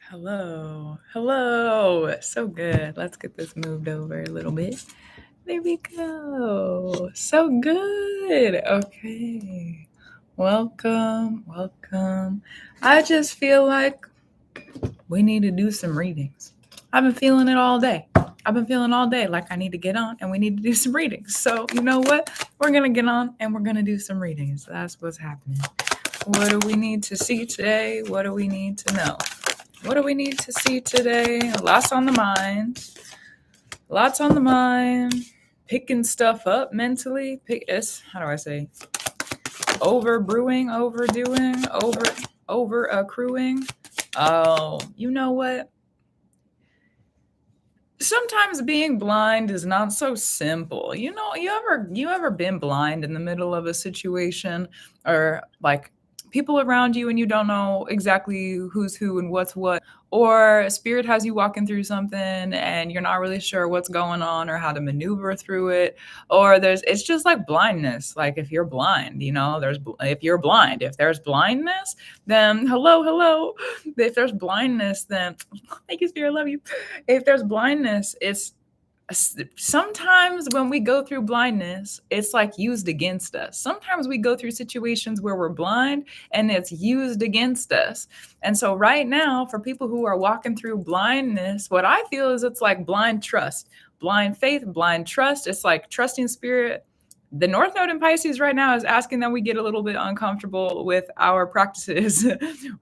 Hello. Hello. So good. Let's get this moved over a little bit. There we go. So good. Okay. Welcome. Welcome. I just feel like we need to do some readings. I've been feeling it all day. I've been feeling all day like I need to get on and we need to do some readings. So, you know what? We're going to get on and we're going to do some readings. That's what's happening. What do we need to see today? What do we need to know? What do we need to see today? Lots on the mind. Lots on the mind. Picking stuff up mentally. How do I say? Over brewing, overdoing, over accruing. Oh, you know what? Sometimes being blind is not so simple. You know, you ever been blind in the middle of a situation, or like people around you and you don't know exactly who's who and what's what, or spirit has you walking through something and you're not really sure what's going on or how to maneuver through it, or it's just like blindness. Like if you're blind, you know, if there's blindness, then hello. If there's blindness, then thank you, spirit, I love you. If there's blindness, it's sometimes when we go through blindness, it's like used against us. Sometimes we go through situations where we're blind and it's used against us. And so right now, for people who are walking through blindness, what I feel is it's like blind trust, blind faith, blind trust. It's like trusting spirit. The North Node in Pisces right now is asking that we get a little bit uncomfortable with our practices,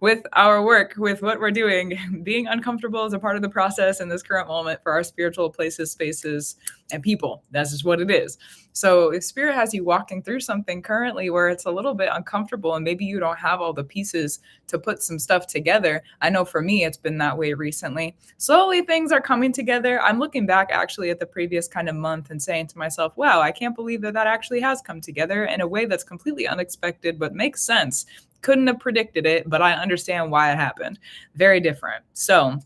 with our work, with what we're doing. Being uncomfortable is a part of the process in this current moment for our spiritual places, spaces, and people. That's just what it is. So if spirit has you walking through something currently where it's a little bit uncomfortable and maybe you don't have all the pieces to put some stuff together, I know for me, it's been that way recently. Slowly things are coming together. I'm looking back actually at the previous kind of month and saying to myself, wow, I can't believe that actually has come together in a way that's completely unexpected, but makes sense. Couldn't have predicted it, but I understand why it happened. Very different. So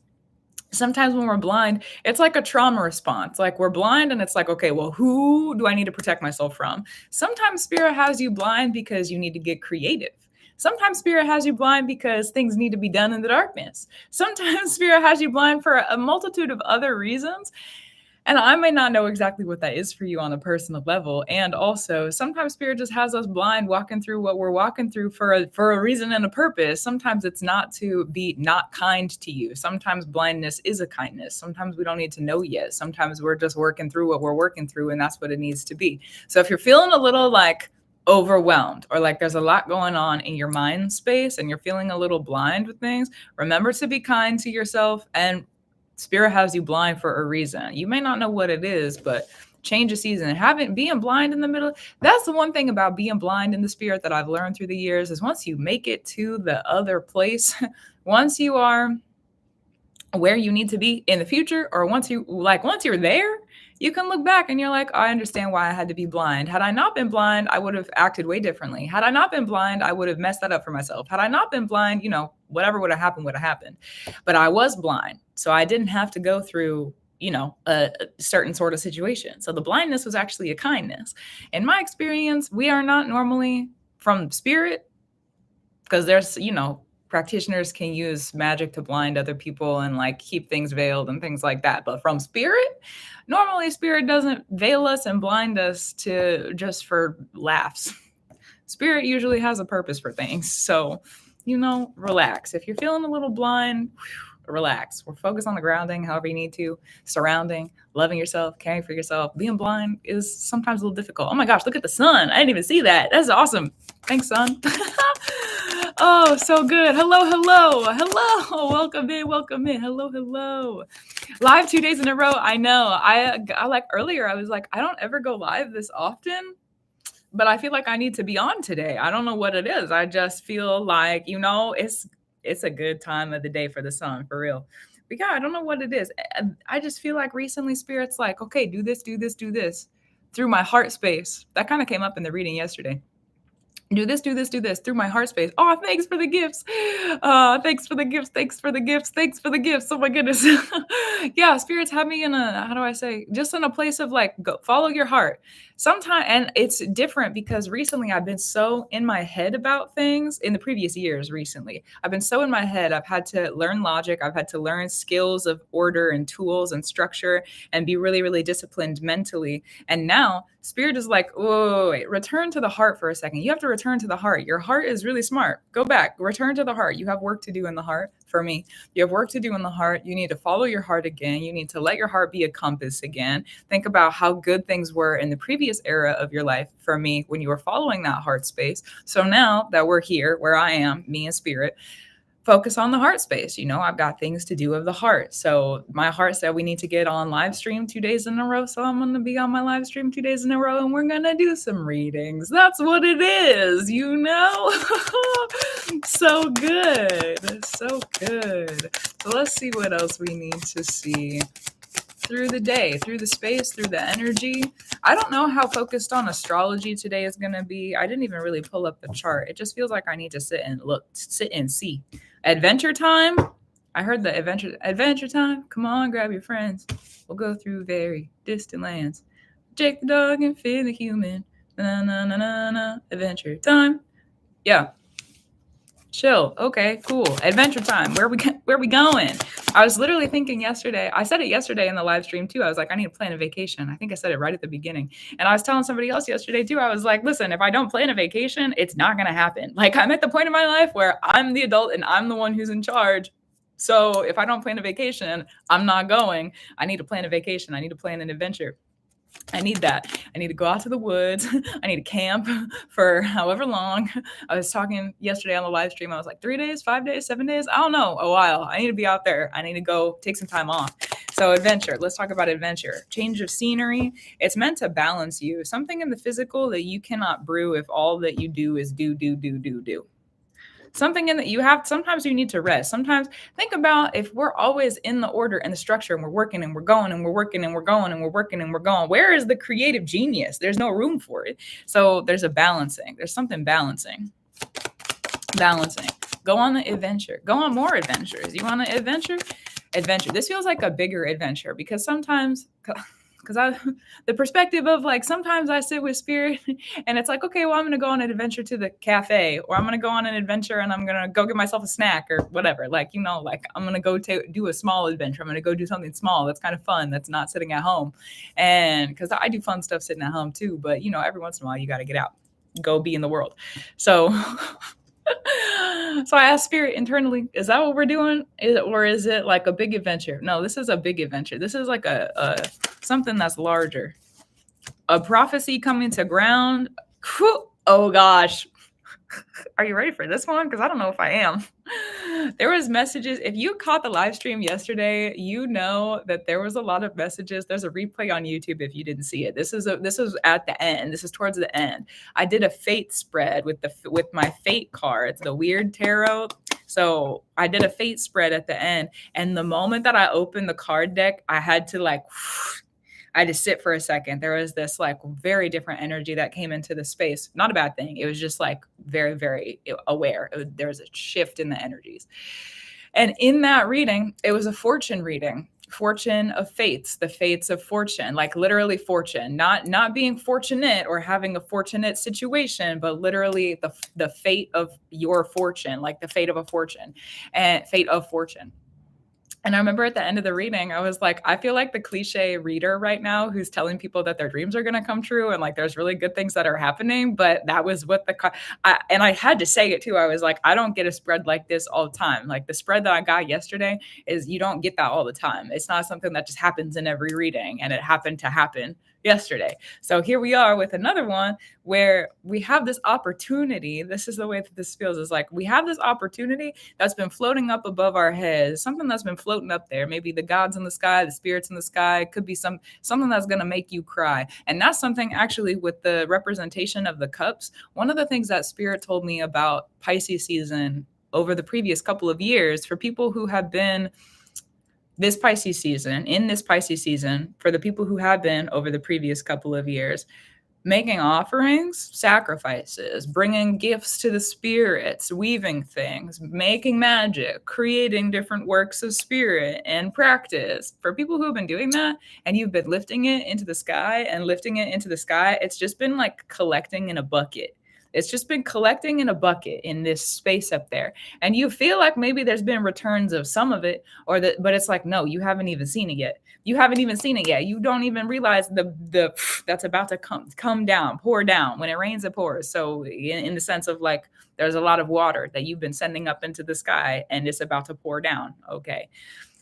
sometimes when we're blind, it's like a trauma response. Like we're blind and it's like, okay, well, who do I need to protect myself from? Sometimes spirit has you blind because you need to get creative. Sometimes spirit has you blind because things need to be done in the darkness. Sometimes spirit has you blind for a multitude of other reasons. And I may not know exactly what that is for you on a personal level. And also, sometimes spirit just has us blind walking through what we're walking through for a reason and a purpose. Sometimes it's not to be not kind to you. Sometimes blindness is a kindness. Sometimes we don't need to know yet. Sometimes we're just working through what we're working through, and that's what it needs to be. So if you're feeling a little like overwhelmed or like there's a lot going on in your mind space and you're feeling a little blind with things, remember to be kind to yourself, and spirit has you blind for a reason. You may not know what it is, but change of season, being blind in the middle. That's the one thing about being blind in the spirit that I've learned through the years is once you make it to the other place, once you are where you need to be in the future, or once you're there, you can look back and you're like, oh, I understand why I had to be blind. Had I not been blind, I would have acted way differently. Had I not been blind, I would have messed that up for myself. Had I not been blind, whatever would have happened. But I was blind. So I didn't have to go through, a certain sort of situation. So the blindness was actually a kindness. In my experience, we are not normally from spirit, because there's, practitioners can use magic to blind other people and like keep things veiled and things like that. But from spirit, normally spirit doesn't veil us and blind us to just for laughs. Spirit usually has a purpose for things. So, relax. If you're feeling a little blind, relax. We're focused on the grounding, however you need to, surrounding, loving yourself, caring for yourself. Being blind is sometimes a little difficult. Oh my gosh, look at the sun. I didn't even see that. That's awesome. Thanks, sun. Oh, so good. Hello. Welcome in. Hello. Live 2 days in a row. I know. I like earlier, I was like, I don't ever go live this often, but I feel like I need to be on today. I don't know what it is. I just feel like, it's a good time of the day for the sun, for real. But yeah, I don't know what it is. I just feel like recently spirit's like, okay, do this through my heart space. That kind of came up in the reading yesterday. do this, do this, do this through my heart space. Oh, thanks for the gifts. Thanks for the gifts. Thanks for the gifts. Thanks for the gifts. Oh my goodness. Yeah, spirits have me in a, how do I say, just in a place of like, go follow your heart. Sometimes, and it's different because recently I've been so in my head about things in the previous years. Recently, I've been so in my head. I've had to learn logic. I've had to learn skills of order and tools and structure and be really, really disciplined mentally. And now spirit is like, oh, wait, return to the heart for a second. You have to return to the heart. Your heart is really smart. Go back, return to the heart. You have work to do in the heart. For me, you have work to do in the heart. You need to follow your heart again. You need to let your heart be a compass again. Think about how good things were in the previous era of your life. For me, when you were following that heart space. So now that we're here, where I am, me and spirit, focus on the heart space. You know, I've got things to do of the heart. So my heart said we need to get on live stream 2 days in a row. So I'm going to be on my live stream 2 days in a row and we're going to do some readings. That's what it is, you know? So good. So good. So let's see what else we need to see through the day, through the space, through the energy. I don't know how focused on astrology today is going to be. I didn't even really pull up the chart. It just feels like I need to sit and see. Adventure time. I heard the adventure time. Come on, grab your friends. We'll go through very distant lands. Jake the dog and Finn the human. Na na na na na. Adventure time. Yeah. Chill. Okay, cool. Adventure time. Where we going? I was literally thinking yesterday. I said it yesterday in the live stream too. I was like, I need to plan a vacation. I think I said it right at the beginning. And I was telling somebody else yesterday too. I was like, listen, if I don't plan a vacation, it's not going to happen. Like I'm at the point in my life where I'm the adult and I'm the one who's in charge. So if I don't plan a vacation, I'm not going. I need to plan a vacation. I need to plan an adventure. I need that. I need to go out to the woods. I need to camp for however long. I was talking yesterday on the live stream. I was like 3 days, 5 days, 7 days. I don't know, a while. I need to be out there. I need to go take some time off. So adventure. Let's talk about adventure. Change of scenery. It's meant to balance you. Something in the physical that you cannot brew if all that you do is do. Something in that you have, sometimes you need to rest. Sometimes think about if we're always in the order and the structure and we're working and we're going and we're working and we're going and we're working and we're going, where is the creative genius? There's no room for it. So there's a balancing. There's something balancing. Go on the adventure. Go on more adventures. You want to adventure? This feels like a bigger adventure because sometimes the perspective of like sometimes I sit with spirit and it's like, okay, well, I'm gonna go on an adventure to the cafe, or I'm gonna go on an adventure and I'm gonna go get myself a snack or whatever. Like, you know, like I'm gonna go do a small adventure. I'm gonna go do something small that's kind of fun, that's not sitting at home. And because I do fun stuff sitting at home too, but you know, every once in a while you got to get out, go be in the world. So so I asked spirit internally, is that what we're doing? Or is it like a big adventure? No, this is a big adventure. This is like a something that's larger. A prophecy coming to ground. Oh gosh. Are you ready for this one? Because I don't know if I am. There was messages. If you caught the live stream yesterday, you know that there was a lot of messages. There's a replay on YouTube if you didn't see it. This is at the end. This is towards the end. I did a fate spread with my fate cards, the weird tarot. So I did a fate spread at the end, and the moment that I opened the card deck, I had to sit for a second. There was this like very different energy that came into the space. Not a bad thing. It was just like very, very aware. There was a shift in the energies. And in that reading, it was a fortune reading. Fortune of fates, the fates of fortune, like literally fortune, not being fortunate or having a fortunate situation, but literally the fate of your fortune, like the fate of a fortune and fate of fortune. And I remember at the end of the reading, I was like, I feel like the cliche reader right now who's telling people that their dreams are going to come true and like there's really good things that are happening. But that was what and I had to say it too. I was like, I don't get a spread like this all the time. Like the spread that I got yesterday is you don't get that all the time. It's not something that just happens in every reading, and it happened to happen yesterday. So here we are with another one where we have this opportunity. This is the way that this feels, is like we have this opportunity that's been floating up above our heads, something that's been floating up there. Maybe the gods in the sky, the spirits in the sky. It could be something that's going to make you cry. And that's something actually with the representation of the cups. One of the things that spirit told me about Pisces season over the previous couple of years, for people who have been in this Pisces season, for the people who have been over the previous couple of years, Making offerings, sacrifices, bringing gifts to the spirits, weaving things, making magic, creating different works of spirit and practice. For people who have been doing that and you've been lifting it into the sky and lifting it into the sky, it's just been like collecting in a bucket. It's just been collecting in a bucket in this space up there. And you feel like maybe there's been returns of some of it, or that, but it's like, no, you haven't even seen it yet. You haven't even seen it yet. You don't even realize the that's about to come down, pour down. When it rains, it pours. So in the sense of like, there's a lot of water that you've been sending up into the sky, and it's about to pour down. Okay,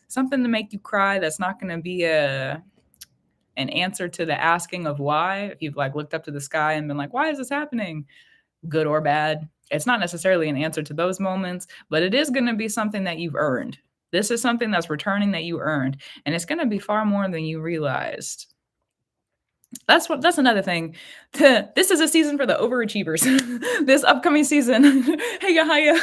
something to make you cry. That's not going to be an answer to the asking of why. If you've like looked up to the sky and been like, why is this happening? Good or bad. It's not necessarily an answer to those moments, but it is going to be something that you've earned. This is something that's returning that you earned, and it's going to be far more than you realized. That's another thing. This is a season for the overachievers. This upcoming season, hiya.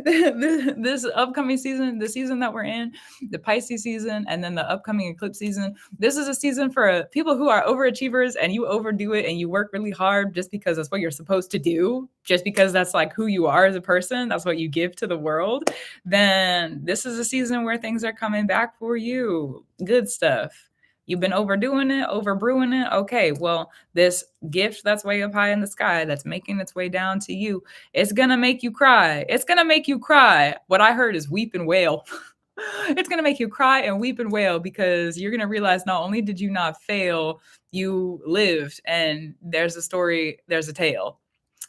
This upcoming season, the season that we're in, the Pisces season, and then the upcoming eclipse season. This is a season for people who are overachievers, and you overdo it and you work really hard just because that's what you're supposed to do, just because that's like who you are as a person. That's what you give to the world. Then this is a season where things are coming back for you. Good stuff. You've been overdoing it, overbrewing it. Okay, well, this gift that's way up high in the sky that's making its way down to you, it's going to make you cry. It's going to make you cry. What I heard is weep and wail. It's going to make you cry and weep and wail, because you're going to realize not only did you not fail, you lived. And there's a story, there's a tale.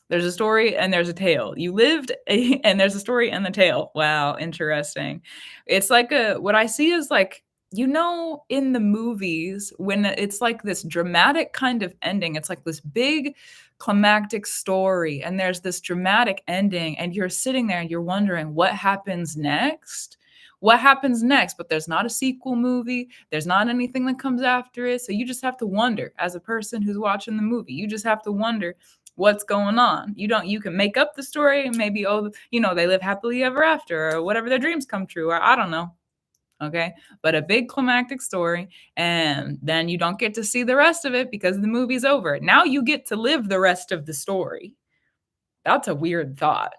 There's a story and there's a tale. You lived and there's a story and the tale. Wow, interesting. It's like what I see is like, in the movies, when it's like this dramatic kind of ending, it's like this big climactic story, and there's this dramatic ending, and you're sitting there and you're wondering what happens next. What happens next? But there's not a sequel movie. There's not anything that comes after it. So you just have to wonder as a person who's watching the movie. You just have to wonder what's going on. You can make up the story and maybe, they live happily ever after, or whatever their dreams come true, or I don't know. Okay. But a big climactic story, and then you don't get to see the rest of it because the movie's over. Now you get to live the rest of the story. That's a weird thought,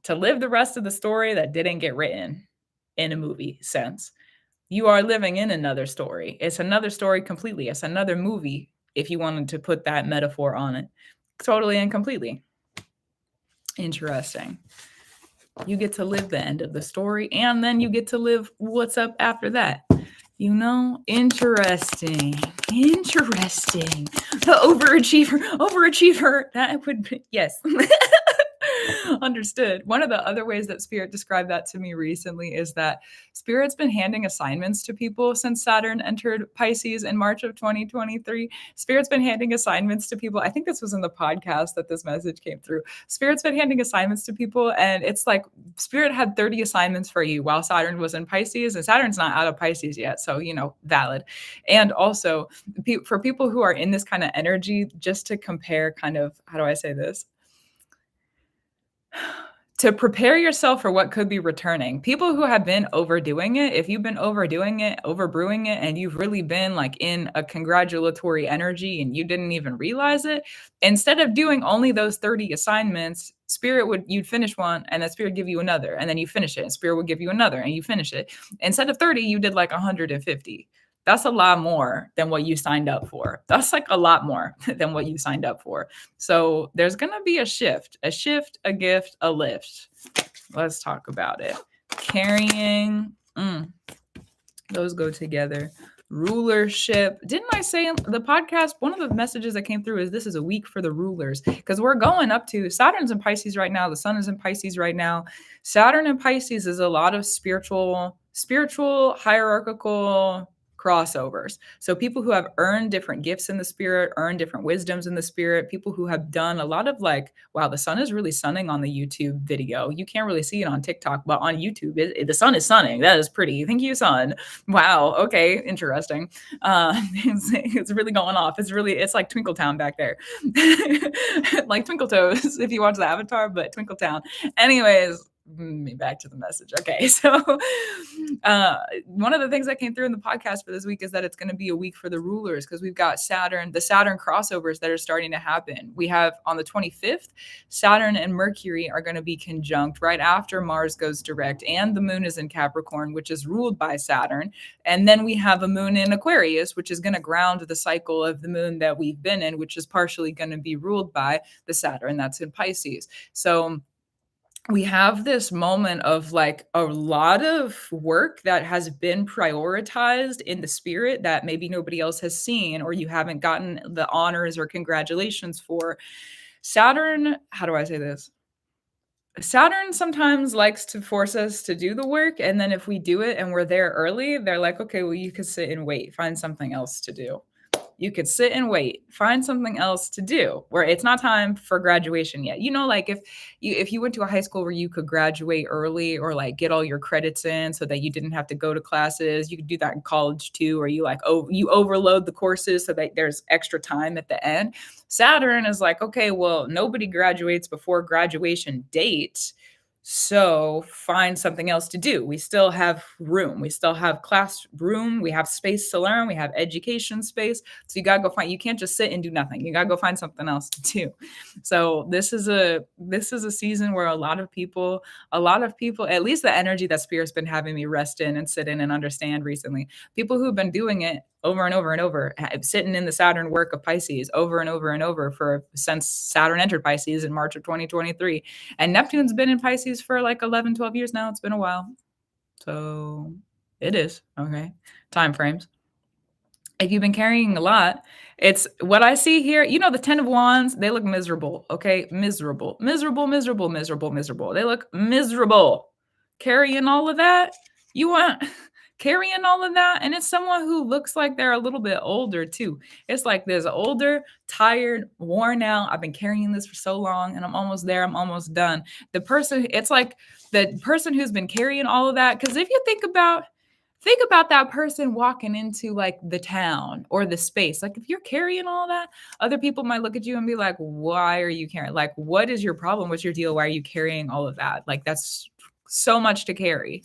to live the rest of the story that didn't get written in a movie sense. You are living in another story. It's another story completely. It's another movie, if you wanted to put that metaphor on it. Totally and completely. Interesting. You get to live the end of the story, and then you get to live what's up after that. Interesting. The overachiever. That would be, yes. Understood. One of the other ways that Spirit described that to me recently is that Spirit's been handing assignments to people since Saturn entered Pisces in March of 2023. Spirit's been handing assignments to people. I think this was in the podcast that this message came through. Spirit's been handing assignments to people, and it's like Spirit had 30 assignments for you while Saturn was in Pisces, and Saturn's not out of Pisces yet. So, valid. And also for people who are in this kind of energy, just to compare kind of, how do I say this? To prepare yourself for what could be returning. People who have been overdoing it, if you've been overdoing it, overbrewing it, and you've really been like in a congratulatory energy and you didn't even realize it, instead of doing only those 30 assignments, you'd finish one, and then Spirit would give you another, and then you finish it, and Spirit would give you another, and you finish it. Instead of 30, you did like 150. That's a lot more than what you signed up for. That's like a lot more than what you signed up for. So there's going to be a shift, a gift, a lift. Let's talk about it. Carrying, those go together. Rulership. Didn't I say in the podcast, one of the messages that came through is this is a week for the rulers, because we're going up to Saturn's in Pisces right now. The sun is in Pisces right now. Saturn in Pisces is a lot of spiritual, hierarchical crossovers. So people who have earned different gifts in the spirit, earned different wisdoms in the spirit, people who have done a lot of like, wow, the sun is really sunning on the YouTube video. You can't really see it on TikTok, but on YouTube, the sun is sunning. That is pretty. Thank you, sun. Wow. Okay. Interesting. It's really going off. It's like Twinkle Town back there. Like Twinkle Toes, if you watch the Avatar, but Twinkle Town. Anyways, back to the message. Okay, so One of the things that came through in the podcast for this week is that it's going to be a week for the rulers because we've got the Saturn crossovers that are starting to happen. We have on the 25th, Saturn and Mercury are going to be conjunct right after Mars goes direct, and the moon is in Capricorn, which is ruled by Saturn. And then we have a moon in Aquarius, which is going to ground the cycle of the moon that we've been in, which is partially going to be ruled by the Saturn that's in Pisces. So we have this moment of like a lot of work that has been prioritized in the spirit that maybe nobody else has seen, or you haven't gotten the honors or congratulations for. Saturn, how do I say this? Saturn sometimes likes to force us to do the work. And then if we do it and we're there early, they're like, okay, well, you could sit and wait, find something else to do. You could sit and wait, find something else to do where it's not time for graduation yet. You know, like if you went to a high school where you could graduate early or like get all your credits in so that you didn't have to go to classes, you could do that in college too, or you like, oh, you overload the courses so that there's extra time at the end. Saturn is like, okay, well, nobody graduates before graduation date. So find something else to do. We still have room. We still have classroom. We have space to learn. We have education space. So you gotta go find. You can't just sit and do nothing. You gotta go find something else to do. So this is a season where a lot of people, at least the energy that Spirit's been having me rest in and sit in and understand recently. People who've been doing it over and over and over, sitting in the Saturn work of Pisces over and over and over since Saturn entered Pisces in March of 2023. And Neptune's been in Pisces for like 11, 12 years now. It's been a while. So it is. Okay. Time frames. If you've been carrying a lot, it's what I see here. You know, the 10 of Wands, they look miserable. Okay. Miserable. They look miserable. Carrying all of that. Carrying all of that, and it's someone who looks like they're a little bit older too. It's like there's older, tired, worn out. I've been carrying this for so long and I'm almost there. I'm almost done. It's like the person who's been carrying all of that, because if you think about that person walking into like the town or the space, like if you're carrying all that, other people might look at you and be like, why are you carrying? Like, what is your problem? What's your deal? Why are you carrying all of that? Like, that's so much to carry.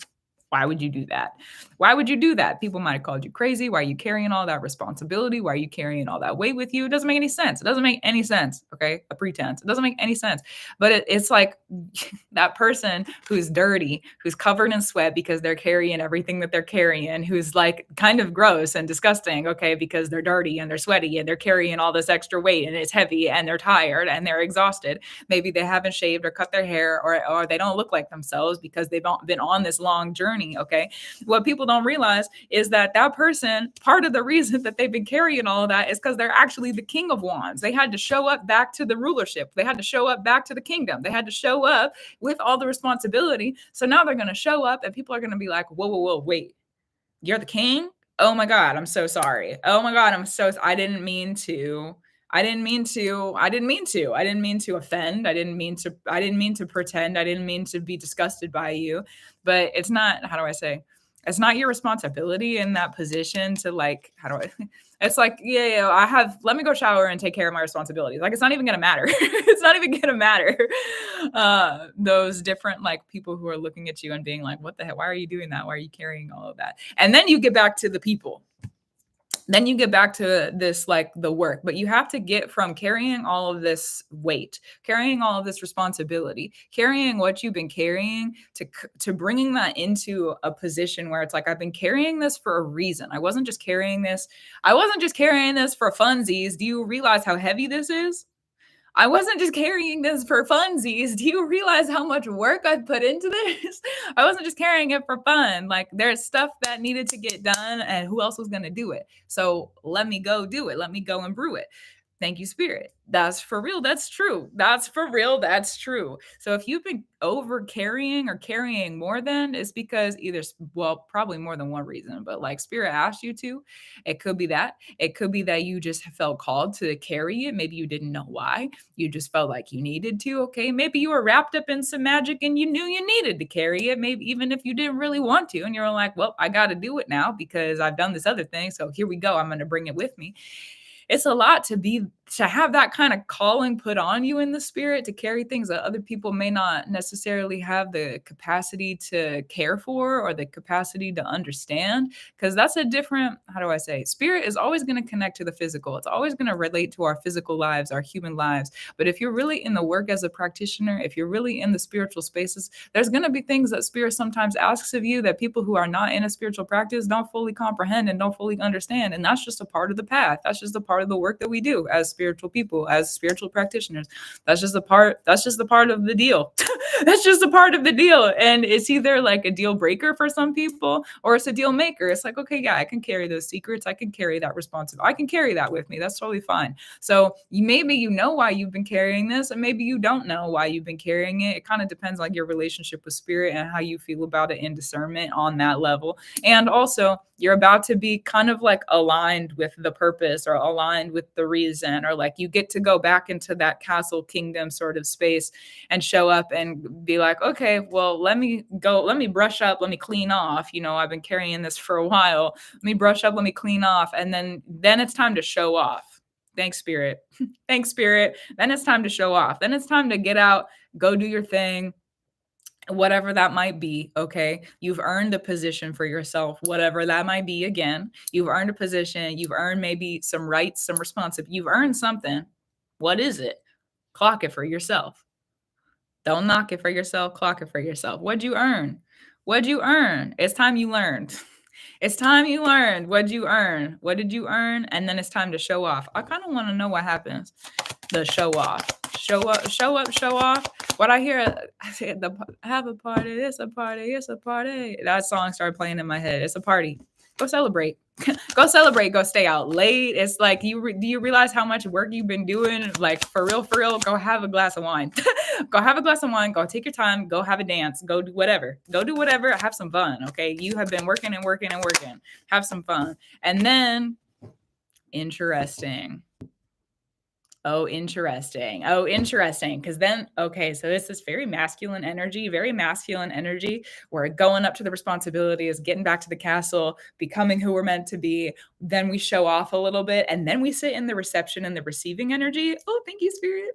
Why would you do that? Why would you do that? People might have called you crazy. Why are you carrying all that responsibility? Why are you carrying all that weight with you? It doesn't make any sense. It doesn't make any sense. Okay. A pretense. It doesn't make any sense. But it's like that person who's dirty, who's covered in sweat because they're carrying everything that they're carrying, who's like kind of gross and disgusting. Okay. Because they're dirty and they're sweaty and they're carrying all this extra weight and it's heavy and they're tired and they're exhausted. Maybe they haven't shaved or cut their hair, or they don't look like themselves because they've been on this long journey. Okay. What people don't realize is that person, part of the reason that they've been carrying all of that is because they're actually the king of wands. They had to show up back to the rulership. They had to show up back to the kingdom. They had to show up with all the responsibility. So now they're going to show up and people are going to be like, whoa, wait, you're the king? Oh my God, I'm so sorry. Oh my God, I didn't mean to offend. I didn't mean to pretend. I didn't mean to be disgusted by you. But it's not, how do I say? It's not your responsibility in that position to like, it's like, let me go shower and take care of my responsibilities. Like, it's not even going to matter. It's not even going to matter. Those different like people who are looking at you and being like, what the heck? Why are you doing that? Why are you carrying all of that? And then you get back to the people. Then you get back to this, like the work, but you have to get from carrying all of this weight, carrying all of this responsibility, carrying what you've been carrying to bringing that into a position where it's like, I've been carrying this for a reason. I wasn't just carrying this for funsies. Do you realize how heavy this is? I wasn't just carrying this for funsies. Do you realize how much work I put into this? I wasn't just carrying it for fun. Like, there's stuff that needed to get done and who else was going to do it? So let me go do it. Let me go and brew it. Thank you, Spirit. That's for real. That's true. That's for real. That's true. So if you've been over carrying or carrying more than, it's because probably more than one reason, but like Spirit asked you to. It could be that. It could be that you just felt called to carry it. Maybe you didn't know why. You just felt like you needed to. Okay. Maybe you were wrapped up in some magic and you knew you needed to carry it. Maybe even if you didn't really want to, and you're like, well, I got to do it now because I've done this other thing. So here we go. I'm going to bring it with me. It's a lot to to have that kind of calling put on you in the spirit to carry things that other people may not necessarily have the capacity to care for or the capacity to understand. Because that's a different, how do I say, spirit is always going to connect to the physical. It's always going to relate to our physical lives, our human lives. But if you're really in the work as a practitioner, if you're really in the spiritual spaces, there's going to be things that spirit sometimes asks of you that people who are not in a spiritual practice don't fully comprehend and don't fully understand. And that's just a part of the path. That's just a part of the work that we do as spiritual people, as spiritual practitioners. That's just a part of the deal. That's just a part of the deal. And it's either like a deal breaker for some people or it's a deal maker. It's like, okay, yeah, I can carry those secrets. I can carry that responsibility. I can carry that with me. That's totally fine. So maybe you know why you've been carrying this, and maybe you don't know why you've been carrying it. It kind of depends on your relationship with spirit and how you feel about it in discernment on that level. And also, you're about to be kind of like aligned with the purpose or aligned with the reason, or like you get to go back into that castle kingdom sort of space and show up and be like, okay, well, let me brush up, let me clean off. I've been carrying this for a while. Let me brush up, let me clean off. And then it's time to show off. Thanks, Spirit. Thanks, Spirit. Then it's time to show off. Then it's time to get out, go do your thing, whatever that might be. Okay, you've earned a position for yourself, whatever that might be. Again, you've earned a position, you've earned maybe some rights, some responsibility, you've earned something. What is it? Clock it for yourself. Don't knock it for yourself, clock it for yourself. What'd you earn? What'd you earn? It's time you learned. It's time you learned. What'd you earn? What did you earn? And then it's time to show off. I kind of want to know what happens. The show off. Show up, show up, show off. What I hear, I say, have a party, it's a party, it's a party. That song started playing in my head. It's a party. Go celebrate. Go celebrate. Go stay out late. It's like, do you realize how much work you've been doing? Like, for real, go have a glass of wine. Go have a glass of wine. Go take your time. Go have a dance. Go do whatever. Go do whatever. Have some fun. Okay. You have been working and working and working. Have some fun. And then, interesting. Oh, interesting. Because then, okay, so this is very masculine energy. We're going up to the responsibilities, getting back to the castle, becoming who we're meant to be. Then we show off a little bit, and then we sit in the reception and the receiving energy. Oh, thank you, Spirit.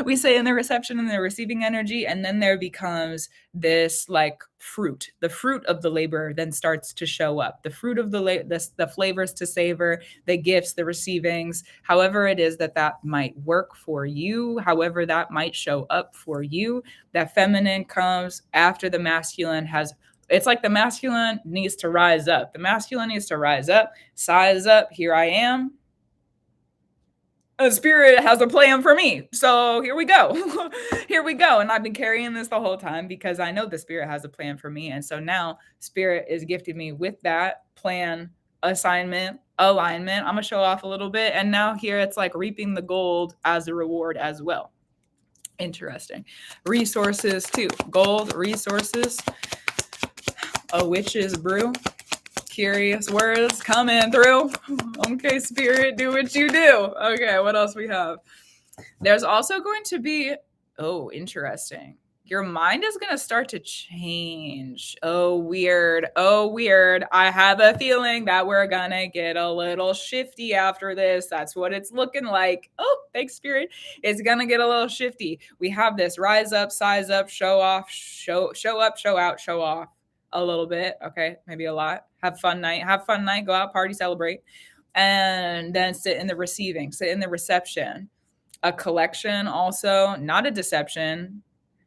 We sit in the reception and the receiving energy, and then there becomes this like fruit. The fruit of the labor then starts to show up. The fruit of the flavors to savor, the gifts, the receivings, however it is that might work for you, however that might show up for you. That feminine comes after the masculine has. It's like the masculine needs to rise up. The masculine needs to rise up, size up. Here I am. A spirit has a plan for me. So here we go. Here we go. And I've been carrying this the whole time because I know the spirit has a plan for me. And so now spirit is gifting me with that plan, assignment, alignment. I'm going to show off a little bit. And now here it's like reaping the gold as a reward as well. Interesting. Resources too. Gold, resources, a witch's brew. Curious words coming through. Okay, Spirit, do what you do. Okay, what else we have? There's also going to be, oh, interesting. Your mind is going to start to change. Oh, weird. I have a feeling that we're going to get a little shifty after this. That's what it's looking like. Oh, thanks, Spirit. It's going to get a little shifty. We have this rise up, size up, show off, show up, show out, show off. A little bit. Okay, maybe a lot. Have fun night, go out, party, celebrate. And then sit in the reception. A collection also, not a deception.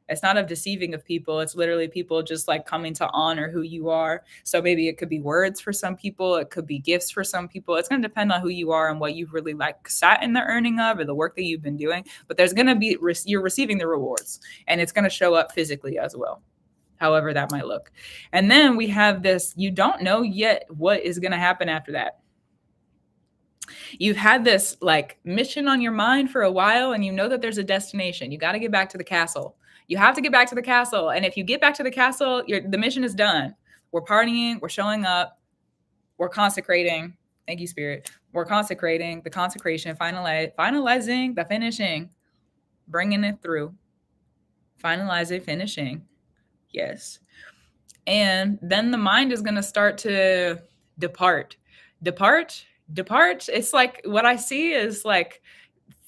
It's not a deceiving of people. It's literally people just like coming to honor who you are. So maybe it could be words for some people. It could be gifts for some people. It's going to depend on who you are and what you've really like sat in the earning of or the work that you've been doing. But there's going to be, you're receiving the rewards, and it's going to show up physically as well, however that might look. And then we have this, you don't know yet what is going to happen after that. You've had this like mission on your mind for a while, and you know that there's a destination. You got to get back to the castle. You have to get back to the castle. And if you get back to the castle, the mission is done. We're partying, we're showing up, we're consecrating. Thank you, Spirit. We're consecrating, the consecration, finalizing, the finishing, bringing it through, finalizing, finishing. Yes. And then the mind is going to start to depart, depart. It's like what I see is like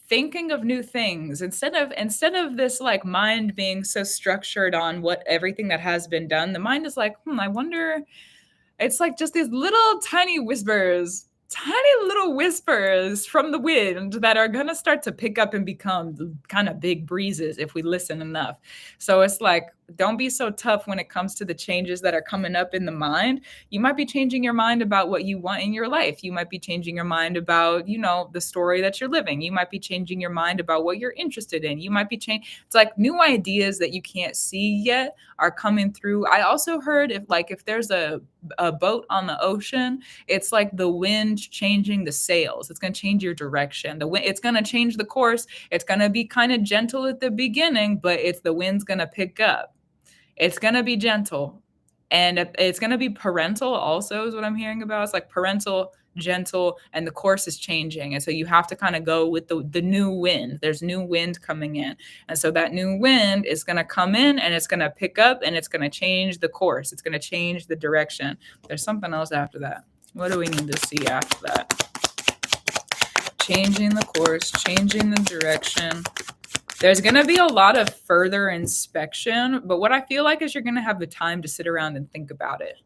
thinking of new things instead of this like mind being so structured on what everything that has been done. The mind is like, I wonder. It's like just these little tiny little whispers from the wind that are going to start to pick up and become kind of big breezes if we listen enough. So it's like, don't be so tough when it comes to the changes that are coming up in the mind. You might be changing your mind about what you want in your life. You might be changing your mind about, the story that you're living. You might be changing your mind about what you're interested in. You might be changing. It's like new ideas that you can't see yet are coming through. I also heard if there's a boat on the ocean, it's like the wind changing the sails. It's going to change your direction. The wind, it's going to change the course. It's going to be kind of gentle at the beginning, but the wind's going to pick up. It's going to be gentle. And it's going to be parental also is what I'm hearing about. It's like parental, gentle, and the course is changing. And so you have to kind of go with the new wind. There's new wind coming in. And so that new wind is going to come in and it's going to pick up and it's going to change the course. It's going to change the direction. There's something else after that. What do we need to see after that? Changing the course, changing the direction. There's going to be a lot of further inspection, but what I feel like is you're going to have the time to sit around and think about it.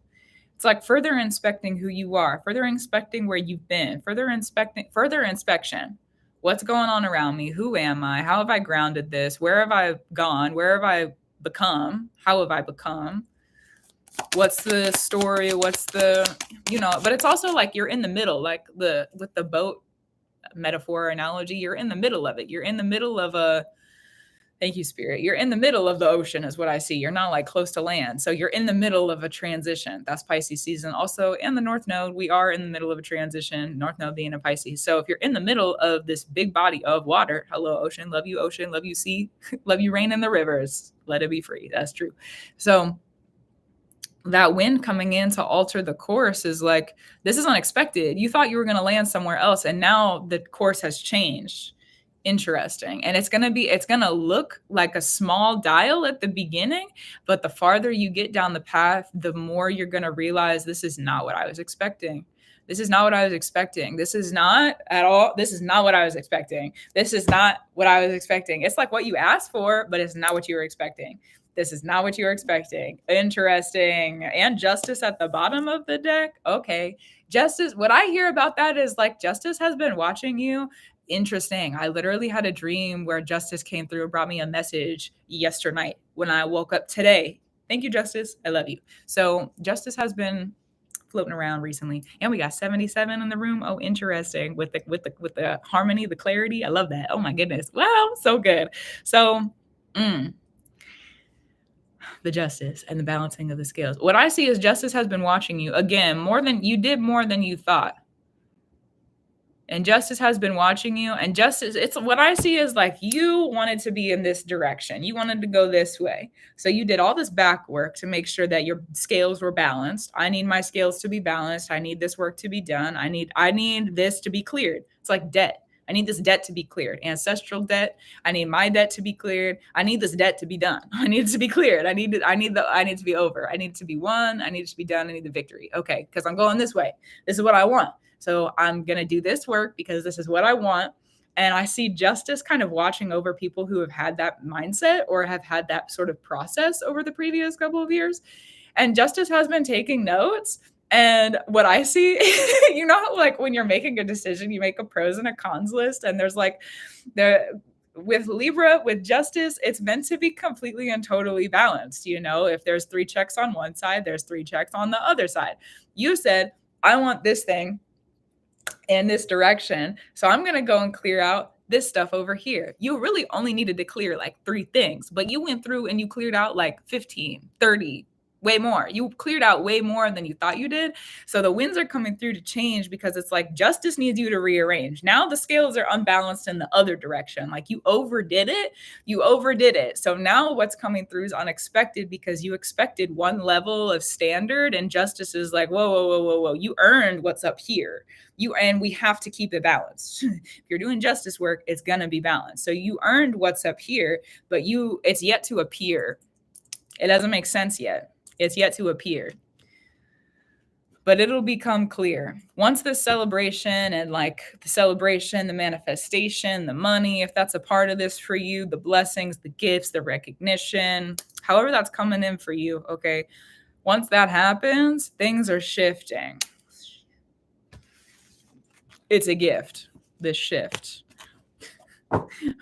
It's like further inspecting who you are, further inspecting where you've been, further inspection. What's going on around me? Who am I? How have I grounded this? Where have I gone? Where have I become? How have I become? What's the story? What's the, but it's also like you're in the middle, like with the boat metaphor analogy, you're in the middle of it. You're in the middle of thank you, Spirit. You're in the middle of the ocean is what I see. You're not like close to land. So you're in the middle of a transition. That's Pisces season. Also in the North Node, we are in the middle of a transition, North Node being a Pisces. So if you're in the middle of this big body of water, hello, ocean, love you, sea, love you, rain in the rivers, let it be free. That's true. So that wind coming in to alter the course is like, this is unexpected. You thought you were going to land somewhere else. And now the course has changed. Interesting. And it's going to look like a small dial at the beginning, but the farther you get down the path, the more you're going to realize this is not what I was expecting. This is not what I was expecting. This is not at all. This is not what I was expecting. This is not what I was expecting. It's like what you asked for, but it's not what you were expecting. This is not what you were expecting. Interesting. And justice at the bottom of the deck. Okay. Justice. What I hear about that is like justice has been watching you. Interesting. I literally had a dream where justice came through and brought me a message yesterday when I woke up today. Thank you, Justice. I love you. So justice has been floating around recently, and we got 77 in the room. Oh, interesting. With the harmony, the clarity. I love that. Oh my goodness. Wow, so good. So the justice and the balancing of the scales. What I see is justice has been watching you again, more than you thought. And justice has been watching you. And justice, it's what I see is like you wanted to be in this direction. You wanted to go this way. So you did all this back work to make sure that your scales were balanced. I need my scales to be balanced. I need this work to be done. I need this to be cleared. It's like debt. I need this debt to be cleared. Ancestral debt. I need my debt to be cleared. I need this debt to be done. I need it to be cleared. I need to be over. I need it to be won. I need it to be done. I need the victory. Okay, because I'm going this way. This is what I want. So I'm going to do this work because this is what I want. And I see justice kind of watching over people who have had that mindset or have had that sort of process over the previous couple of years. And justice has been taking notes. And what I see, like when you're making a decision, you make a pros and a cons list. And there's like with Libra, with justice, it's meant to be completely and totally balanced. If there's 3 checks on one side, there's 3 checks on the other side. You said, I want this thing in this direction. So I'm going to go and clear out this stuff over here. You really only needed to clear like 3 things, but you went through and you cleared out like 15, 30, way more. You cleared out way more than you thought you did. So the winds are coming through to change because it's like justice needs you to rearrange. Now the scales are unbalanced in the other direction. Like you overdid it. So now what's coming through is unexpected because you expected one level of standard and justice is like, whoa. You earned what's up here. And we have to keep it balanced. If you're doing justice work, it's going to be balanced. So you earned what's up here, but it's yet to appear. It doesn't make sense yet. It's yet to appear. but it'll become clear once the celebration and like the celebration, the manifestation, the money, if that's a part of this for you, the blessings, the gifts, the recognition, however that's coming in for you. Okay. Once that happens, things are shifting. It's a gift, this shift.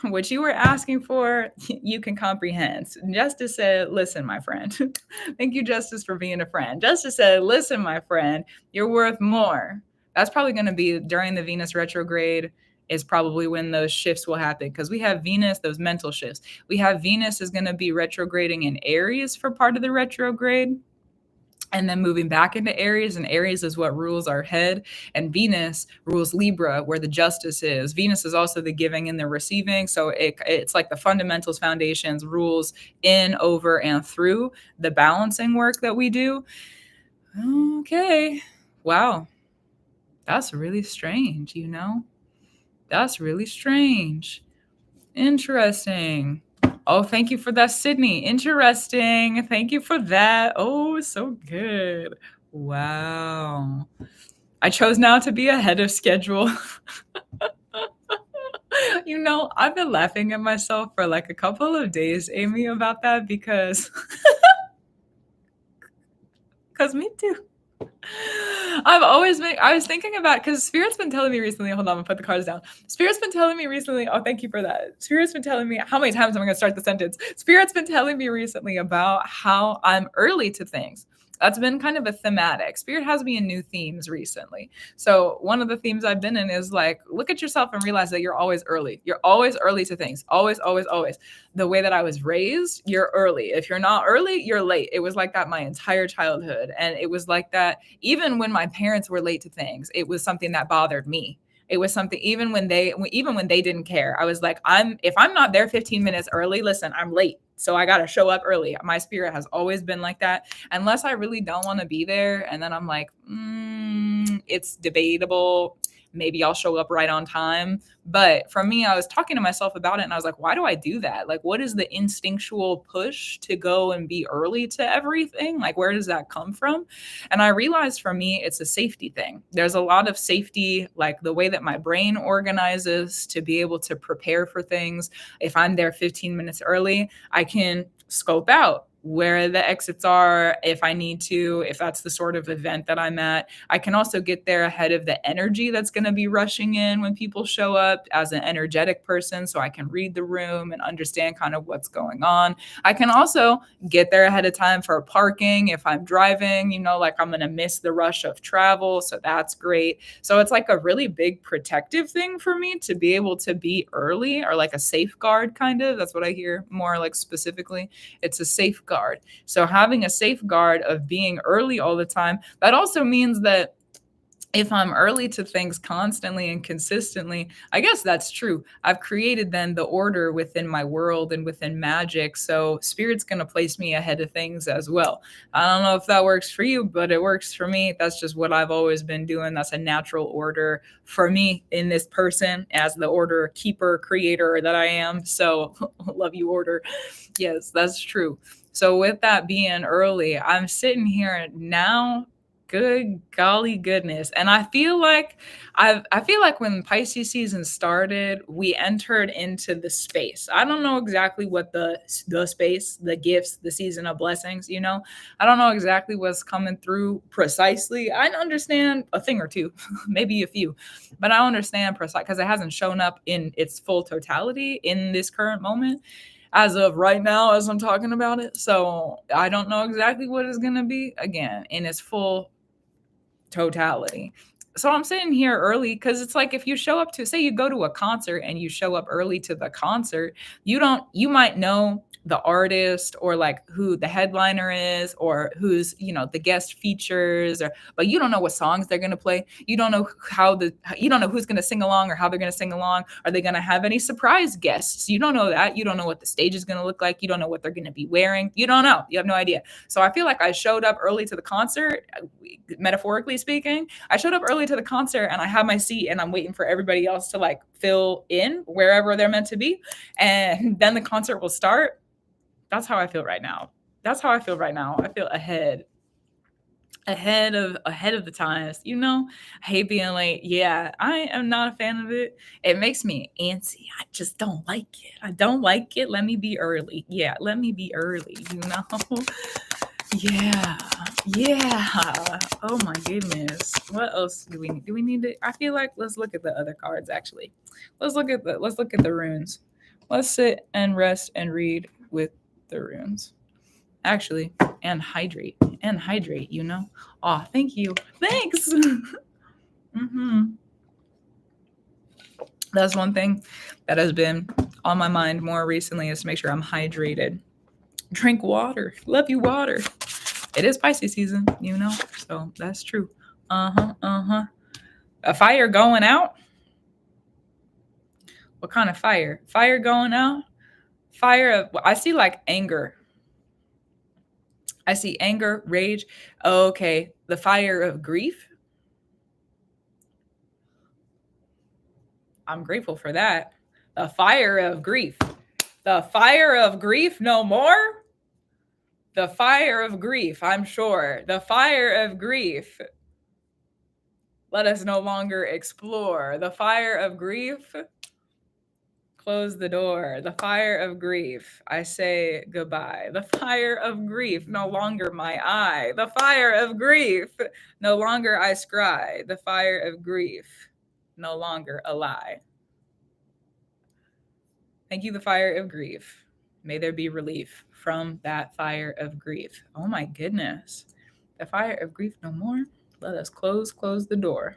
What you were asking for, you can comprehend. Justice said, listen, my friend. Thank you, Justice, for being a friend. Justice said, listen, my friend, you're worth more. That's probably going to be during the Venus retrograde, is probably when those shifts will happen, because we have Venus, those mental shifts. We have Venus is going to be retrograding in Aries for part of the retrograde, and then moving back into Aries, and Aries is what rules our head, and Venus rules Libra, where the justice is. Venus is also the giving and the receiving, so it's like the fundamentals, foundations, rules in, over, and through the balancing work that we do. Okay, wow, that's really strange, you know? That's really strange. Interesting. Oh, thank you for that, Sydney. Interesting. Thank you for that. Oh, so good. Wow. I chose now to be ahead of schedule. You know, I've been laughing at myself for like a couple of days, Amy, about that because me too. I was thinking about, because Spirit's been telling me recently, hold on, I'm gonna put the cards down. Spirit's been telling me recently, oh, thank you for that. Spirit's been telling me, how many times am I gonna start the sentence? Spirit's been telling me recently about how I'm early to things. That's been kind of a thematic. Spirit has me in new themes recently. So one of the themes I've been in is like, look at yourself and realize that you're always early. You're always early to things. Always, always, always. The way that I was raised, you're early. If you're not early, you're late. It was like that my entire childhood. And it was like that even when my parents were late to things. It was something that bothered me. It was something, even when they didn't care, I was like, if I'm not there 15 minutes early, listen, I'm late. So I got to show up early. My spirit has always been like that, unless I really don't want to be there. And then I'm like, it's debatable. Maybe I'll show up right on time. But for me, I was talking to myself about it and I was like, why do I do that? Like, what is the instinctual push to go and be early to everything? Like, where does that come from? And I realized for me, it's a safety thing. There's a lot of safety, like the way that my brain organizes to be able to prepare for things. If I'm there 15 minutes early, I can scope out where the exits are if I need to, if that's the sort of event that I'm at. I can also get there ahead of the energy that's going to be rushing in when people show up as an energetic person, so I can read the room and understand kind of what's going on. I can also get there ahead of time for parking if I'm driving, you know, like I'm going to miss the rush of travel, so that's great. So it's like a really big protective thing for me to be able to be early, or like a safeguard kind of. That's what I hear more like specifically. It's a safeguard. So having a safeguard of being early all the time, that also means that if I'm early to things constantly and consistently, I guess that's true. I've created then the order within my world and within Magick. So Spirit's going to place me ahead of things as well. I don't know if that works for you, but it works for me. That's just what I've always been doing. That's a natural order for me in this person as the order keeper, creator that I am. So love you, order. Yes, that's true. So with that being early, I'm sitting here now. Good golly goodness. And I feel like when Pisces season started, we entered into the space. I don't know exactly what the space, the gifts, the season of blessings, you know. I don't know exactly what's coming through precisely. I understand a thing or two, maybe a few, but I understand precise because it hasn't shown up in its full totality in this current moment as of right now, as I'm talking about it. So I don't know exactly what it's going to be again in its full totality. So I'm sitting here early because it's like, if you show up to, say you go to a concert and you show up early to the concert, you might know the artist or like who the headliner is or who's, you know, the guest features, but you don't know what songs they're going to play. You don't know you don't know who's going to sing along or how they're going to sing along. Are they going to have any surprise guests? You don't know that. You don't know what the stage is going to look like. You don't know what they're going to be wearing. You don't know. You have no idea. So I feel like I showed up early to the concert, metaphorically speaking. I showed up early to the concert and I have my seat and I'm waiting for everybody else to like fill in wherever they're meant to be. And then the concert will start. That's how I feel right now. I feel ahead. ahead of the times, you know. I hate being late. Yeah, I am not a fan of it. It makes me antsy. I just don't like it. I don't like it. Let me be early. Yeah, let me be early, you know. Yeah. Yeah. Oh my goodness. What else do we need? Do we need to I feel like let's look at the other cards actually. Let's look at the runes. Let's sit and rest and read with the runes. Actually, and hydrate, you know. Oh, thank you. Thanks. hmm That's one thing that has been on my mind more recently is to make sure I'm hydrated. Drink water. Love you, water. It is Pisces season, you know, so that's true. A fire going out? What kind of fire? Fire going out? Fire of, I see like anger. I see anger, rage. Okay, the fire of grief. I'm grateful for that. The fire of grief. The fire of grief no more? The fire of grief, I'm sure. The fire of grief. Let us no longer explore. The fire of grief. Close the door. The fire of grief. I say goodbye. The fire of grief. No longer my eye. The fire of grief. No longer I scry. The fire of grief. No longer a lie. Thank you, the fire of grief. May there be relief from that fire of grief. Oh my goodness. The fire of grief no more. Let us close the door.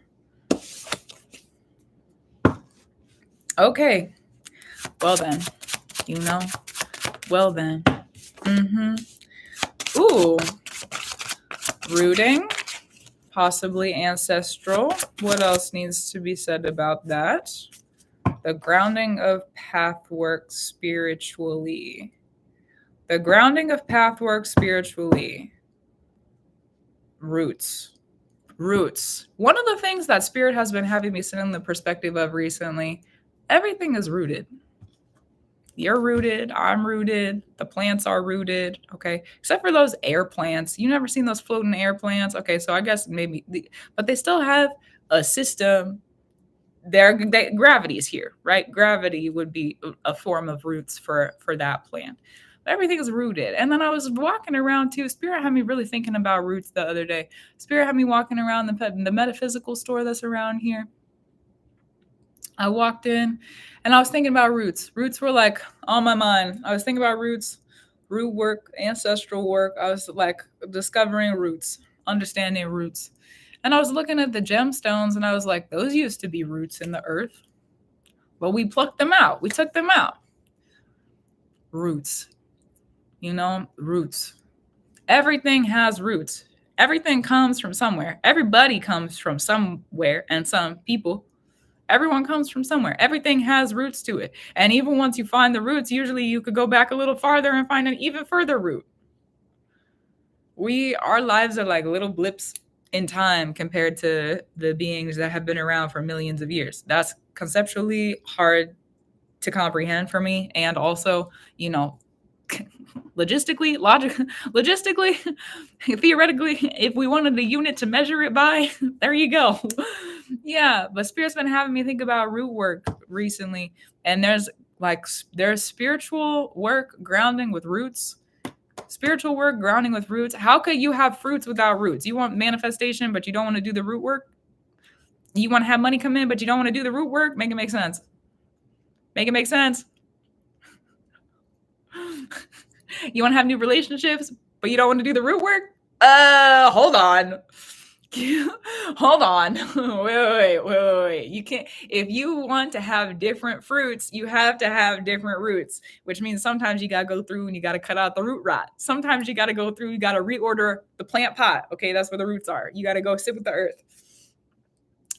Okay. Well then, you know. Well then. Ooh. Rooting. Possibly ancestral. What else needs to be said about that? The grounding of pathwork spiritually. The grounding of pathwork spiritually. Roots. One of the things that Spirit has been having me sit in the perspective of recently, everything is rooted. You're rooted. I'm rooted. The plants are rooted. Okay. Except for those air plants. You never seen those floating air plants? Okay. So I guess maybe, but they still have a system. Gravity is here, right? Gravity would be a form of roots for that plant. But everything is rooted. And then I was walking around too. Spirit had me really thinking about roots the other day. Spirit had me walking around the metaphysical store that's around here. I walked in and I was thinking about roots. Roots were like on my mind. I was thinking about roots, root work, ancestral work. I was like discovering roots, understanding roots. And I was looking at the gemstones and I was like, those used to be roots in the earth. But we plucked them out. We took them out. Roots. You know, roots. Everything has roots. Everything comes from somewhere. Everybody comes from somewhere, and some people. Everyone comes from somewhere. Everything has roots to it. And even once you find the roots, usually you could go back a little farther and find an even further root. Our lives are like little blips in time compared to the beings that have been around for millions of years. That's conceptually hard to comprehend for me. And also, you know, logistically, theoretically, if we wanted a unit to measure it by, there you go. Yeah, but Spirit's been having me think about root work recently. And there's spiritual work grounding with roots. Spiritual work grounding with roots. How could you have fruits without roots? You want manifestation, but you don't want to do the root work? You want to have money come in, but you don't want to do the root work? Make it make sense. Make it make sense. You want to have new relationships, but you don't want to do the root work? Hold on. Hold on. Wait. You can't. If you want to have different fruits, you have to have different roots, which means sometimes you got to go through and you got to cut out the root rot. Sometimes you got to go through, you got to reorder the plant pot. Okay, that's where the roots are. You got to go sit with the earth.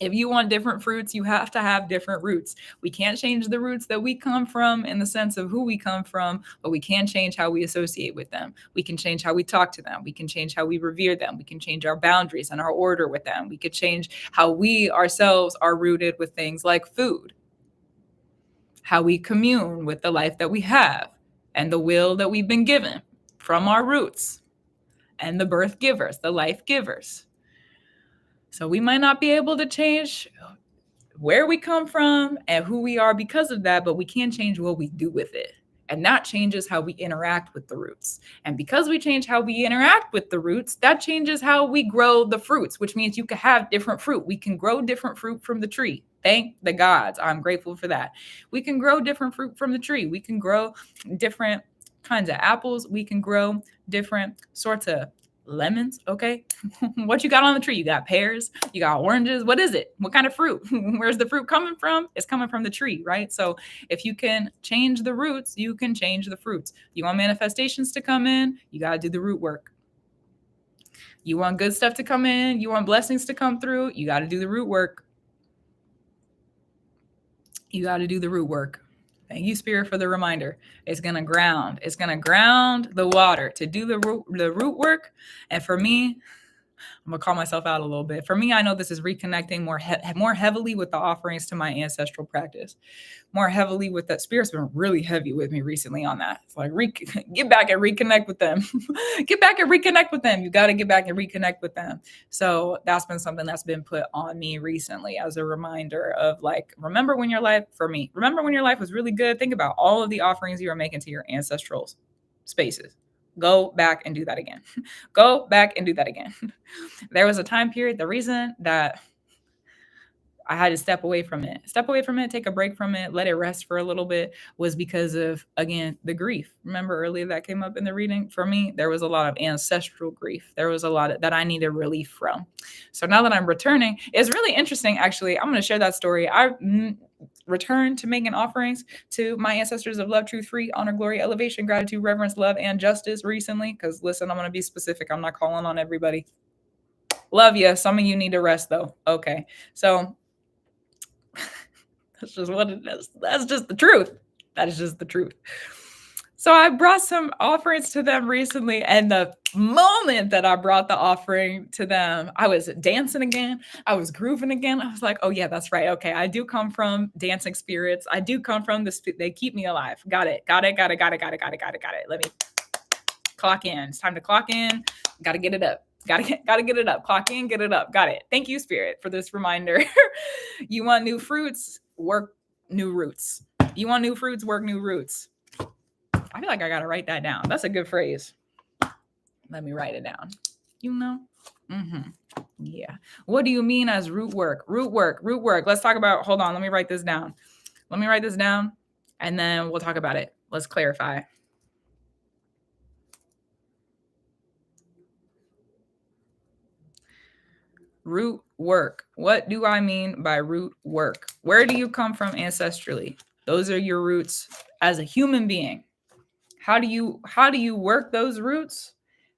If you want different fruits, you have to have different roots. We can't change the roots that we come from in the sense of who we come from, but we can change how we associate with them. We can change how we talk to them. We can change how we revere them. We can change our boundaries and our order with them. We could change how we ourselves are rooted with things like food, how we commune with the life that we have and the will that we've been given from our roots. and the birth givers, the life givers. So we might not be able to change where we come from and who we are because of that, but we can change what we do with it. And that changes how we interact with the roots. And because we change how we interact with the roots, that changes how we grow the fruits, which means you can have different fruit. We can grow different fruit from the tree. Thank the gods. I'm grateful for that. We can grow different fruit from the tree. We can grow different kinds of apples. We can grow different sorts of lemons. Okay. What you got on the tree? You got pears, you got oranges. What is it? What kind of fruit? Where's the fruit coming from? It's coming from the tree, right? So if you can change the roots, you can change the fruits. You want manifestations to come in, you got to do the root work. You want good stuff to come in, you want blessings to come through, you got to do the root work. You got to do the root work. Thank you, Spirit, for the reminder. It's going to ground. It's going to ground the water to do the root work. And for me, I'm going to call myself out a little bit. For me, I know this is reconnecting more heavily with the offerings to my ancestral practice. More heavily with that. Spirit's been really heavy with me recently on that. It's like, get back and reconnect with them. Get back and reconnect with them. You got to get back and reconnect with them. So that's been something that's been put on me recently as a reminder of like, remember when your life was really good. Think about all of the offerings you were making to your ancestral spaces. Go back and do that again. Go back and do that again. There was a time period, the reason that I had to step away from it, take a break from it, let it rest for a little bit, was because of, again, the grief. Remember earlier that came up in the reading? For me, there was a lot of ancestral grief. There was a lot that I needed relief from. So now that I'm returning, it's really interesting, actually. I'm going to share that story. I returned to making offerings to my ancestors of love, truth, free, honor, glory, elevation, gratitude, reverence, love, and justice recently. Because listen, I'm going to be specific. I'm not calling on everybody. Love you. Some of you need to rest though. Okay. So that's just what it is. That's just the truth. That is just the truth. So I brought some offerings to them recently, and the moment that I brought the offering to them, I was dancing again. I was grooving again. I was like, oh yeah, that's right. Okay, I do come from dancing spirits. I do come from this. They keep me alive. Got it. Let me clock in. It's time to clock in. Got to get it up. Gotta get it up. Clock in, get it up. Got it. Thank you, Spirit, for this reminder. You want new fruits, work new roots. You want new fruits, work new roots. I feel like I gotta write that down. That's a good phrase. Let me write it down. You know? Yeah. What do you mean as root work? Root work. Let's talk about, hold on, let me write this down. And then we'll talk about it. Let's clarify. Root work. What do I mean by root work? Where do you come from ancestrally? Those are your roots as a human being. How do you work those roots?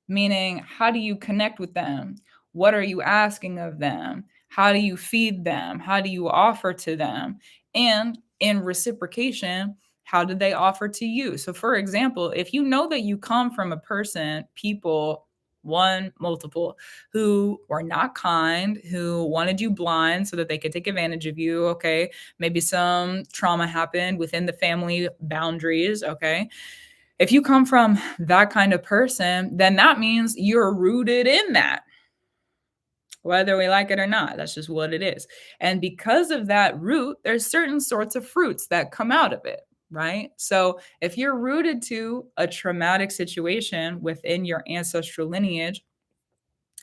Meaning, how do you connect with them? What are you asking of them? How do you feed them? How do you offer to them? And in reciprocation, how do they offer to you? So for example, if you know that you come from a person, people, one, multiple, who were not kind, who wanted you blind so that they could take advantage of you, okay? Maybe some trauma happened within the family boundaries, okay? If you come from that kind of person, then that means you're rooted in that, whether we like it or not. That's just what it is. And because of that root, there's certain sorts of fruits that come out of it, right? So if you're rooted to a traumatic situation within your ancestral lineage,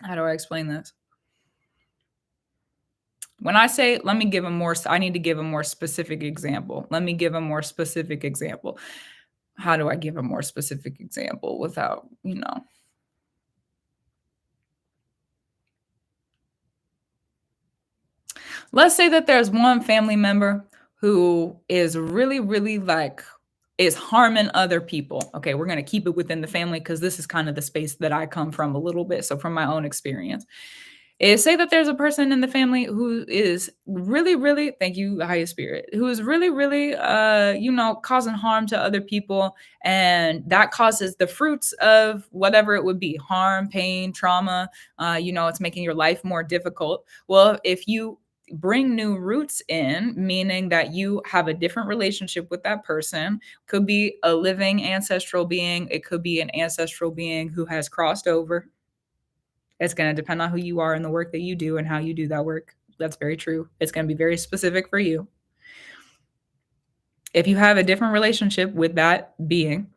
how do I explain this? When I say, I need to give a more specific example. How do I give a more specific example without, Let's say that there's one family member who is really, really is harming other people. Okay, we're going to keep it within the family because this is kind of the space that I come from a little bit. So from my own experience. Say that there's a person in the family who is really, really, thank you, the highest spirit, who is really, really, causing harm to other people. And that causes the fruits of whatever it would be, harm, pain, trauma. It's making your life more difficult. Well, if you bring new roots in, meaning that you have a different relationship with that person, could be a living ancestral being. It could be an ancestral being who has crossed over. It's going to depend on who you are and the work that you do and how you do that work. That's very true. It's going to be very specific for you. If you have a different relationship with that being,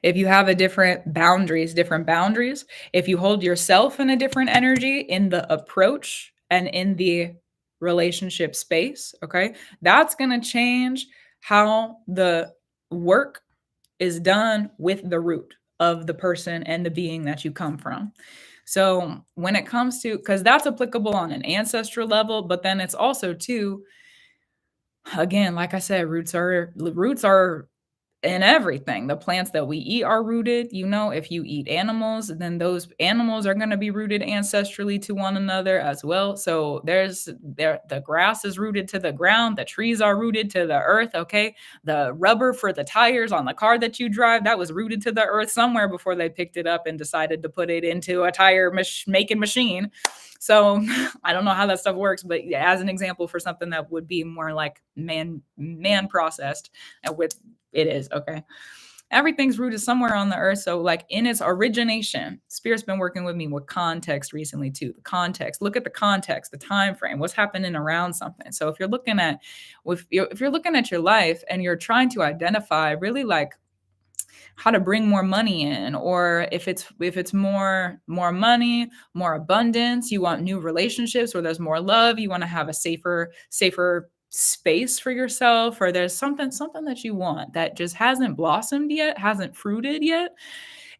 if you have a different boundaries, if you hold yourself in a different energy in the approach and in the relationship space, okay, that's going to change how the work is done with the root of the person and the being that you come from. So when it comes to, because that's applicable on an ancestral level, but then it's also too, again, like I said, roots are in everything. The plants that we eat are rooted. You know, if you eat animals, then those animals are going to be rooted ancestrally to one another as well. So the grass is rooted to the ground, the trees are rooted to the earth, okay? The rubber for the tires on the car that you drive, that was rooted to the earth somewhere before they picked it up and decided to put it into a tire making machine. So I don't know how that stuff works, but yeah, as an example for something that would be more like man processed, with it is, okay. Everything's rooted somewhere on the earth. So like in its origination, Spirit's been working with me with context recently too. The context, look at the context, the time frame, what's happening around something. So if you're looking at your life and you're trying to identify really like how to bring more money in, or if it's more money, more abundance, you want new relationships where there's more love, you want to have a safer space for yourself, or there's something that you want that just hasn't blossomed yet, hasn't fruited yet.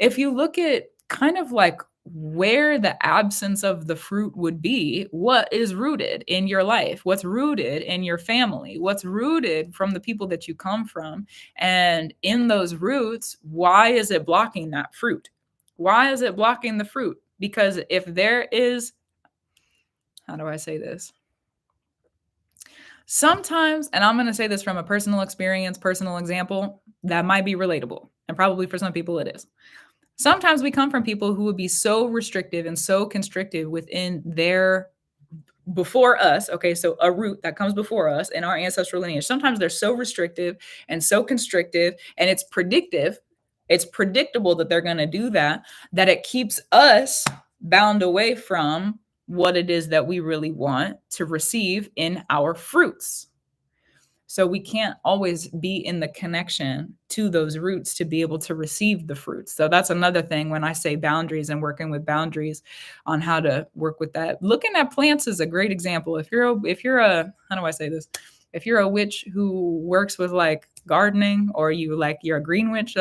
If you look at kind of like where the absence of the fruit would be, what is rooted in your life, what's rooted in your family, what's rooted from the people that you come from, and in those roots, why is it blocking that fruit? Why is it blocking the fruit? Because if there is, how do I say this? Sometimes, and I'm going to say this from a personal experience, personal example, that might be relatable. And probably for some people it is. Sometimes we come from people who would be so restrictive and so constrictive within their before us. Okay, so a root that comes before us in our ancestral lineage. Sometimes they're so restrictive and so constrictive, and it's predictive. It's predictable that they're going to do that it keeps us bound away from what it is that we really want to receive in our fruits. So we can't always be in the connection to those roots to be able to receive the fruits. So that's another thing when I say boundaries and working with boundaries on how to work with that. Looking at plants is a great example. If you're a how do I say this? If you're a witch who works with like gardening, or you're a green witch,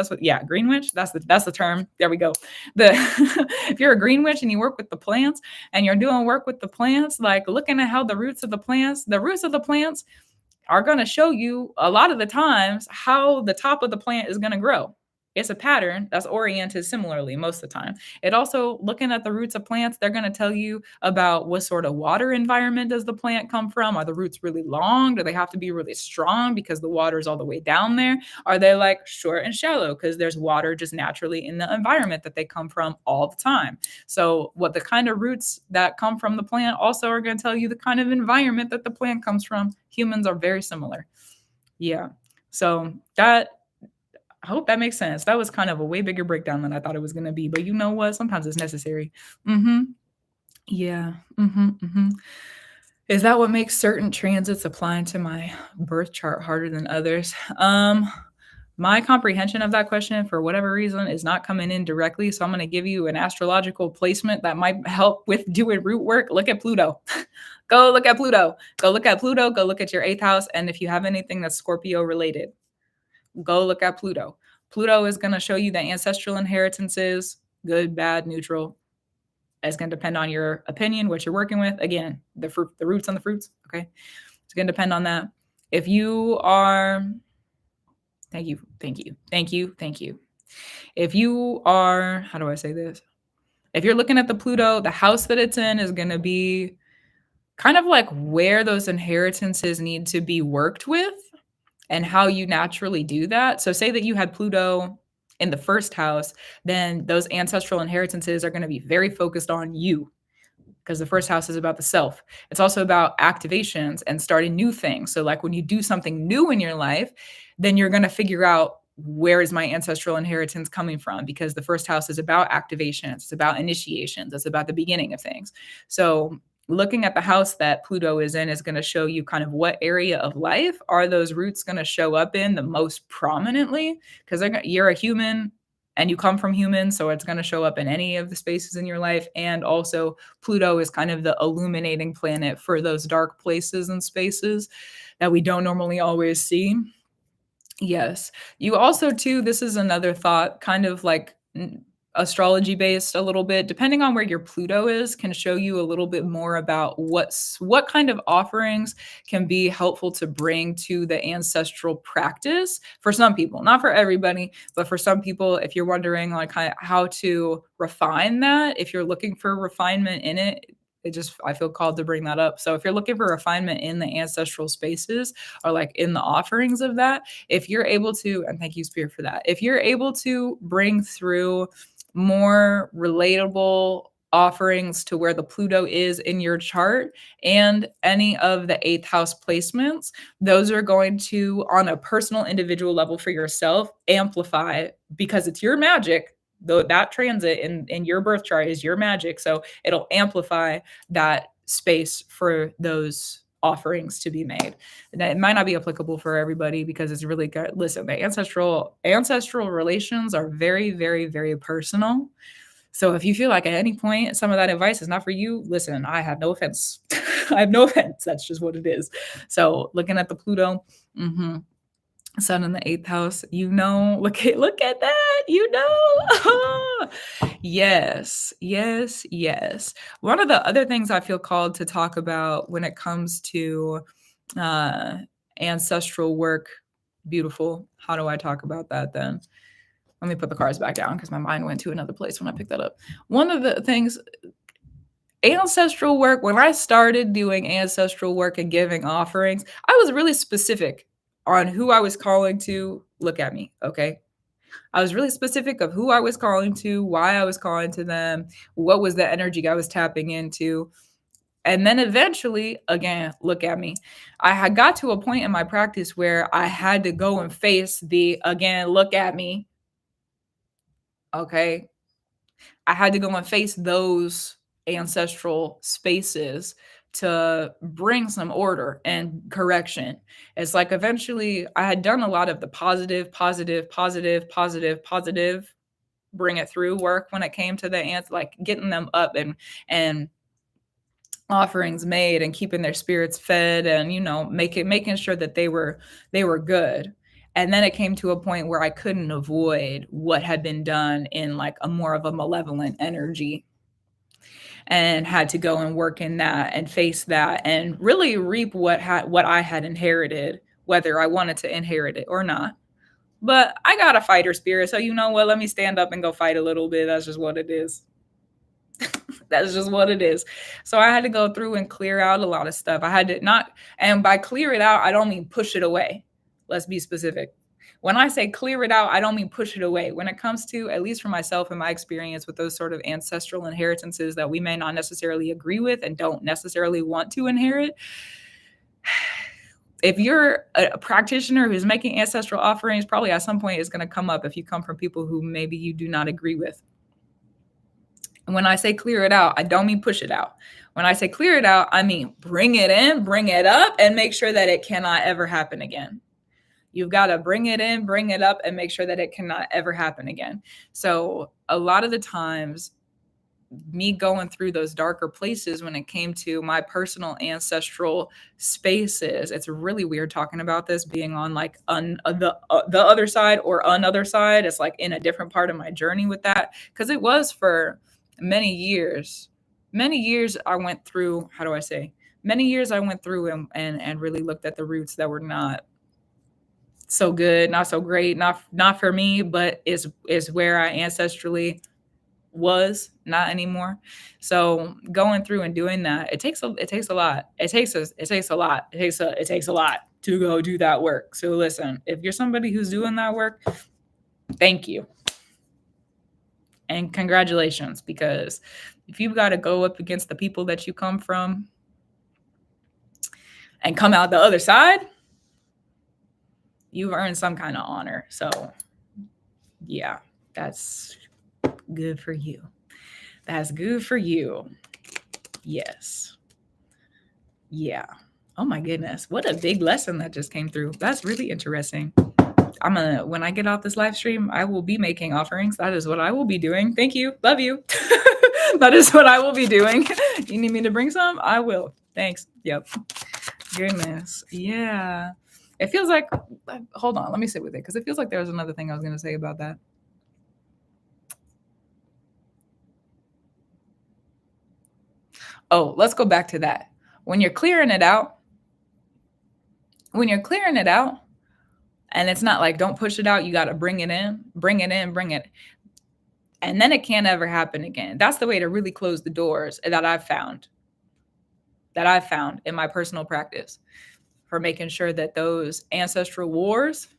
green witch, that's the term. There we go. If you're a green witch and you work with the plants and you're doing work with the plants, like looking at how the roots of the plants are going to show you a lot of the times how the top of the plant is going to grow. It's a pattern that's oriented similarly most of the time. It also, looking at the roots of plants, they're going to tell you about what sort of water environment does the plant come from. Are the roots really long? Do they have to be really strong because the water is all the way down there? Are they like short and shallow because there's water just naturally in the environment that they come from all the time? So what the kind of roots that come from the plant also are going to tell you the kind of environment that the plant comes from. Humans are very similar. Yeah. So I hope that makes sense. That was kind of a way bigger breakdown than I thought it was going to be, but you know what? Sometimes it's necessary. Yeah. Is that what makes certain transits applying to my birth chart harder than others? My comprehension of that question, for whatever reason, is not coming in directly. So I'm going to give you an astrological placement that might help with doing root work. Look at Pluto. Go look at Pluto. Go look at Pluto. Go look at your 8th house. And if you have anything that's Scorpio related, go look at Pluto. Pluto is going to show you the ancestral inheritances, good, bad, neutral. It's going to depend on your opinion, what you're working with. Again, the roots on the fruits. Okay. It's going to depend on that. If you are, thank you. If you are, how do I say this? If you're looking at the Pluto, the house that it's in is going to be kind of like where those inheritances need to be worked with and how you naturally do that. So say that you had Pluto in the 1st house, then those ancestral inheritances are going to be very focused on you, because the 1st house is about the self. It's also about activations and starting new things. So like when you do something new in your life, then you're going to figure out where is my ancestral inheritance coming from? Because the first house is about activations, it's about initiations, it's about the beginning of things. So looking at the house that Pluto is in is going to show you kind of what area of life are those roots going to show up in the most prominently, because you're a human and you come from humans, so it's going to show up in any of the spaces in your life. And also Pluto is kind of the illuminating planet for those dark places and spaces that we don't normally always see. Yes. You also too, this is another thought, kind of like astrology based a little bit, depending on where your Pluto is, can show you a little bit more about what kind of offerings can be helpful to bring to the ancestral practice for some people, not for everybody, but for some people. If you're wondering like how to refine that, if you're looking for refinement in it, I feel called to bring that up. So if you're looking for refinement in the ancestral spaces or like in the offerings of that, if you're able to, and thank you, Spirit, for that, if you're able to bring through more relatable offerings to where the Pluto is in your chart and any of the eighth house placements, those are going to, on a personal individual level for yourself, amplify, because it's your magic. Though that transit in your birth chart is your magic. So it'll amplify that space for those offerings to be made. And it might not be applicable for everybody because it's really good. Listen, the ancestral relations are very, very, very personal. So if you feel like at any point some of that advice is not for you, listen, I have no offense. I have no offense. That's just what it is. So looking at the Pluto, Sun in the eighth house, look at that, yes, yes, yes. One of the other things I feel called to talk about when it comes to ancestral work, beautiful. How do I talk about that then? Let me put the cards back down because my mind went to another place when I picked that up. One of the things, ancestral work, when I started doing ancestral work and giving offerings, I was really specific on who I was calling to. Look at me, okay? I was really specific of who I was calling to, why I was calling to them, what was the energy I was tapping into. And then eventually, again, look at me. I had got to a point in my practice where I had to go and face look at me. Okay. I had to go and face those ancestral spaces to bring some order and correction. It's like eventually I had done a lot of the positive, bring it through work when it came to the ants, like getting them up and offerings made and keeping their spirits fed and making sure that they were good. And then it came to a point where I couldn't avoid what had been done in like a more of a malevolent energy, and had to go and work in that and face that and really reap what I had inherited, whether I wanted to inherit it or not. But I got a fighter spirit, so you know what? Let me stand up and go fight a little bit. That's just what it is. That's just what it is. So I had to go through and clear out a lot of stuff. I had to not, and by clear it out, I don't mean push it away. Let's be specific. When I say clear it out, I don't mean push it away. When it comes to, at least for myself and my experience with those sort of ancestral inheritances that we may not necessarily agree with and don't necessarily want to inherit, if you're a practitioner who's making ancestral offerings, probably at some point it's going to come up if you come from people who maybe you do not agree with. And when I say clear it out, I don't mean push it out. When I say clear it out, I mean bring it in, bring it up, and make sure that it cannot ever happen again. You've got to bring it in, bring it up, and make sure that it cannot ever happen again. So a lot of the times, me going through those darker places when it came to my personal ancestral spaces, it's really weird talking about this being on like the other side or another side. It's like in a different part of my journey with that, because it was for many years I went through, many years I went through and really looked at the roots that were not so good, not so great, not for me, but is where I ancestrally was, not anymore. So going through and doing that, it takes a lot. It takes a lot. It takes a lot to go do that work. So listen, if you're somebody who's doing that work, thank you. And congratulations, because if you've got to go up against the people that you come from and come out the other side, you've earned some kind of honor. So Yeah, that's good for you. That's good for you. Yes. Yeah. Oh my goodness. What a big lesson that just came through. That's really interesting. When I get off this live stream, I will be making offerings. That is what I will be doing. Thank you. Love you. That is what I will be doing. You need me to bring some? I will. Thanks. Yep. Goodness. Yeah. It feels like, hold on, let me sit with it because it feels like there was another thing I was going to say about that. Oh, let's go back to that. When you're clearing it out, and it's not like don't push it out, you got to bring it in, bring it. And then it can't ever happen again. That's the way to really close the doors that I've found in my personal practice for making sure that those ancestral wars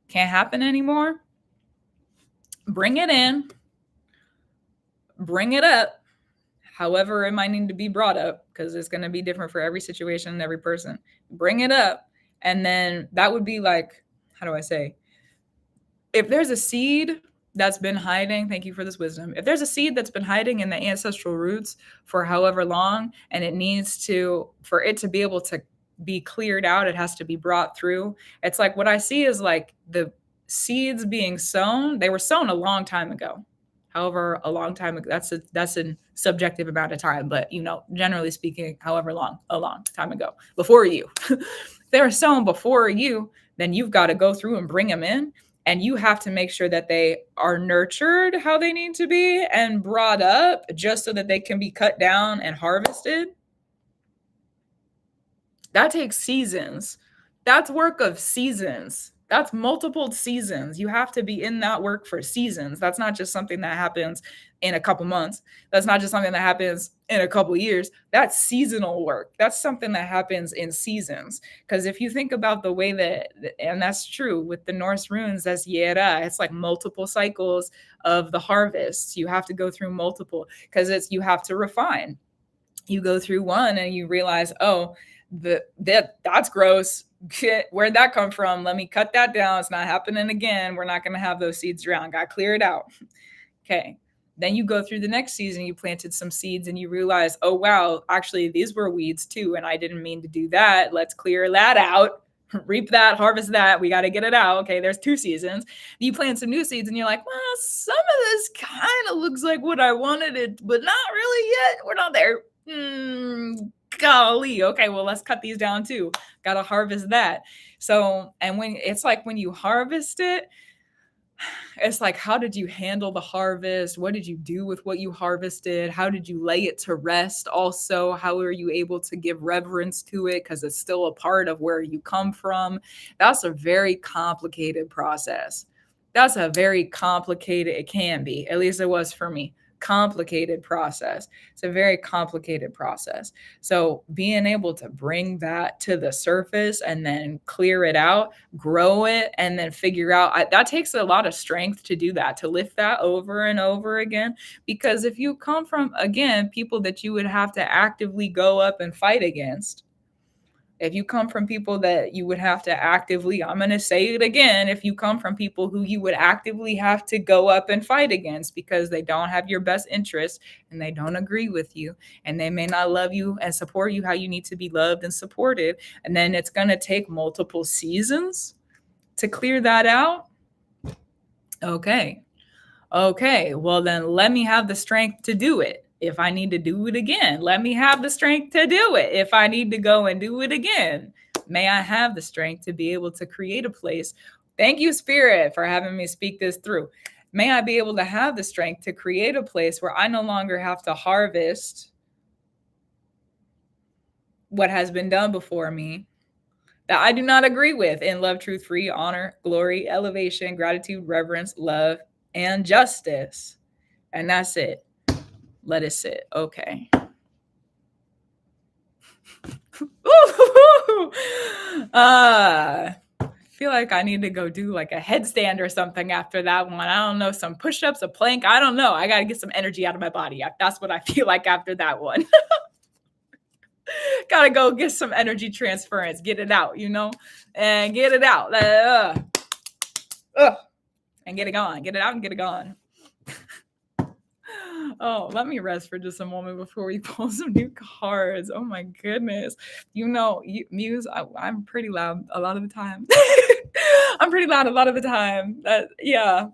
can't happen anymore. Bring it in, bring it up, however it might need to be brought up, because it's going to be different for every situation and every person. Bring it up. And then that would be like, how do I say? If there's a seed that's been hiding, thank you for this wisdom. If there's a seed that's been hiding in the ancestral roots for however long, and it needs to, for it to be able to be cleared out, it has to be brought through. It's like what I see is like the seeds being sown. They were sown a long time ago. However, a long time ago, that's a subjective amount of time, but generally speaking, however long, a long time ago, before you. If they were sown before you, then you've got to go through and bring them in. And you have to make sure that they are nurtured how they need to be and brought up just so that they can be cut down and harvested. That takes seasons. That's work of seasons. That's multiple seasons. You have to be in that work for seasons. That's not just something that happens in a couple months. That's not just something that happens in a couple years. That's seasonal work. That's something that happens in seasons. Because if you think about the way that, and that's true with the Norse runes, that's Yera. It's like multiple cycles of the harvest. You have to go through multiple because you have to refine. You go through one and you realize, oh, that's gross. Where'd that come from? Let me cut that down. It's not happening again. We're not going to have those seeds around. Got to clear it out. Okay. Then you go through the next season, you planted some seeds and you realize, oh, wow, actually these were weeds too. And I didn't mean to do that. Let's clear that out, reap that, harvest that. We got to get it out. Okay. There's 2 seasons. You plant some new seeds and you're like, well, some of this kind of looks like what I wanted it, but not really yet. We're not there. Golly. Okay. Well, let's cut these down too. Got to harvest that. So, and when it's like when you harvest it, it's like, how did you handle the harvest? What did you do with what you harvested? How did you lay it to rest? Also, how are you able to give reverence to it? Because it's still a part of where you come from. That's a very complicated process. That's a very complicated, it can be, at least it was for me. Complicated process. It's a very complicated process. So being able to bring that to the surface and then clear it out, grow it, and then figure out that takes a lot of strength to do that, to lift that over and over again. Because if you come from, again, people that you would have to actively go up and fight against, if you come from people that you would have to actively, I'm going to say it again, if you come from people who you would actively have to go up and fight against because they don't have your best interest and they don't agree with you and they may not love you and support you how you need to be loved and supported, and then it's going to take multiple seasons to clear that out. Okay, well then let me have the strength to do it. If I need to do it again, let me have the strength to do it. If I need to go and do it again, may I have the strength to be able to create a place. Thank you, Spirit, for having me speak this through. May I be able to have the strength to create a place where I no longer have to harvest what has been done before me that I do not agree with in love, truth, free, honor, glory, elevation, gratitude, reverence, love, and justice. And that's it. Let it sit. Okay. I feel like I need to go do like a headstand or something after that one. I don't know, some push-ups, a plank. I don't know. I got to get some energy out of my body. That's what I feel like after that one. Got to go get some energy transference, get it out, and get it out. and get it gone. Get it out and get it gone. Oh, let me rest for just a moment before we pull some new cards. Oh my goodness. Muse, I'm pretty loud a lot of the time. I'm pretty loud a lot of the time. Yeah.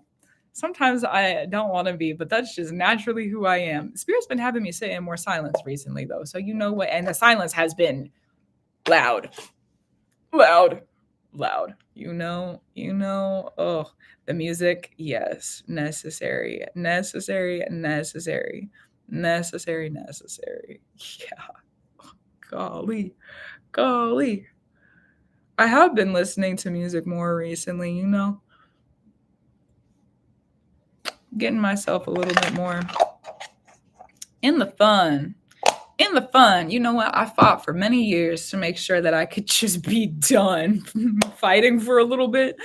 Sometimes I don't want to be, but that's just naturally who I am. Spirit's been having me sit in more silence recently, though. So you know what? And the silence has been loud, loud, loud. Oh, the music, yes, necessary. Yeah. Golly. I have been listening to music more recently, getting myself a little bit more in the fun. You know what? I fought for many years to make sure that I could just be done fighting for a little bit.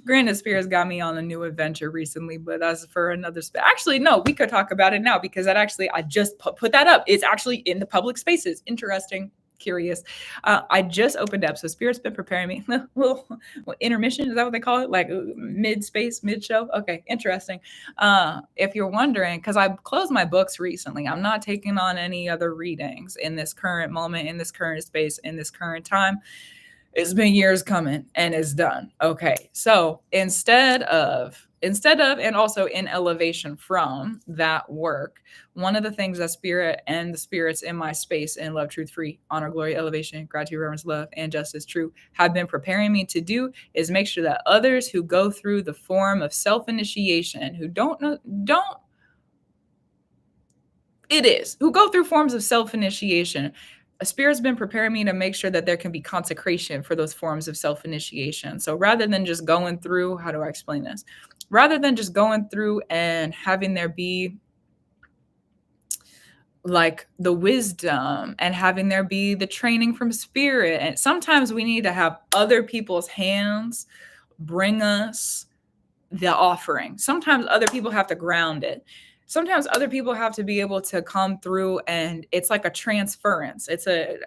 Granted, Spears got me on a new adventure recently, but that's for another space. Actually, no, we could talk about it now because I just put that up. It's actually in the public spaces. Interesting. Curious. I just opened up, so Spirit's been preparing me. Well, intermission, is that what they call it? Like mid-space, mid-show? Okay, interesting. If you're wondering, because I closed my books recently, I'm not taking on any other readings in this current moment, in this current space, in this current time. It's been years coming and it's done. Okay. So instead of, and also in elevation from that work, one of the things that Spirit and the spirits in my space in Love, Truth, Free, Honor, Glory, Elevation, Gratitude, Reverence, Love, and Justice, True have been preparing me to do is make sure that others who go through the form of self-initiation, who who go through forms of self-initiation, a Spirit's been preparing me to make sure that there can be consecration for those forms of self-initiation. So rather than just going through, how do I explain this? Rather than just going through and having there be like the wisdom and having there be the training from Spirit. And sometimes we need to have other people's hands bring us the offering. Sometimes other people have to ground it. Sometimes other people have to be able to come through, and it's like a transference. It's a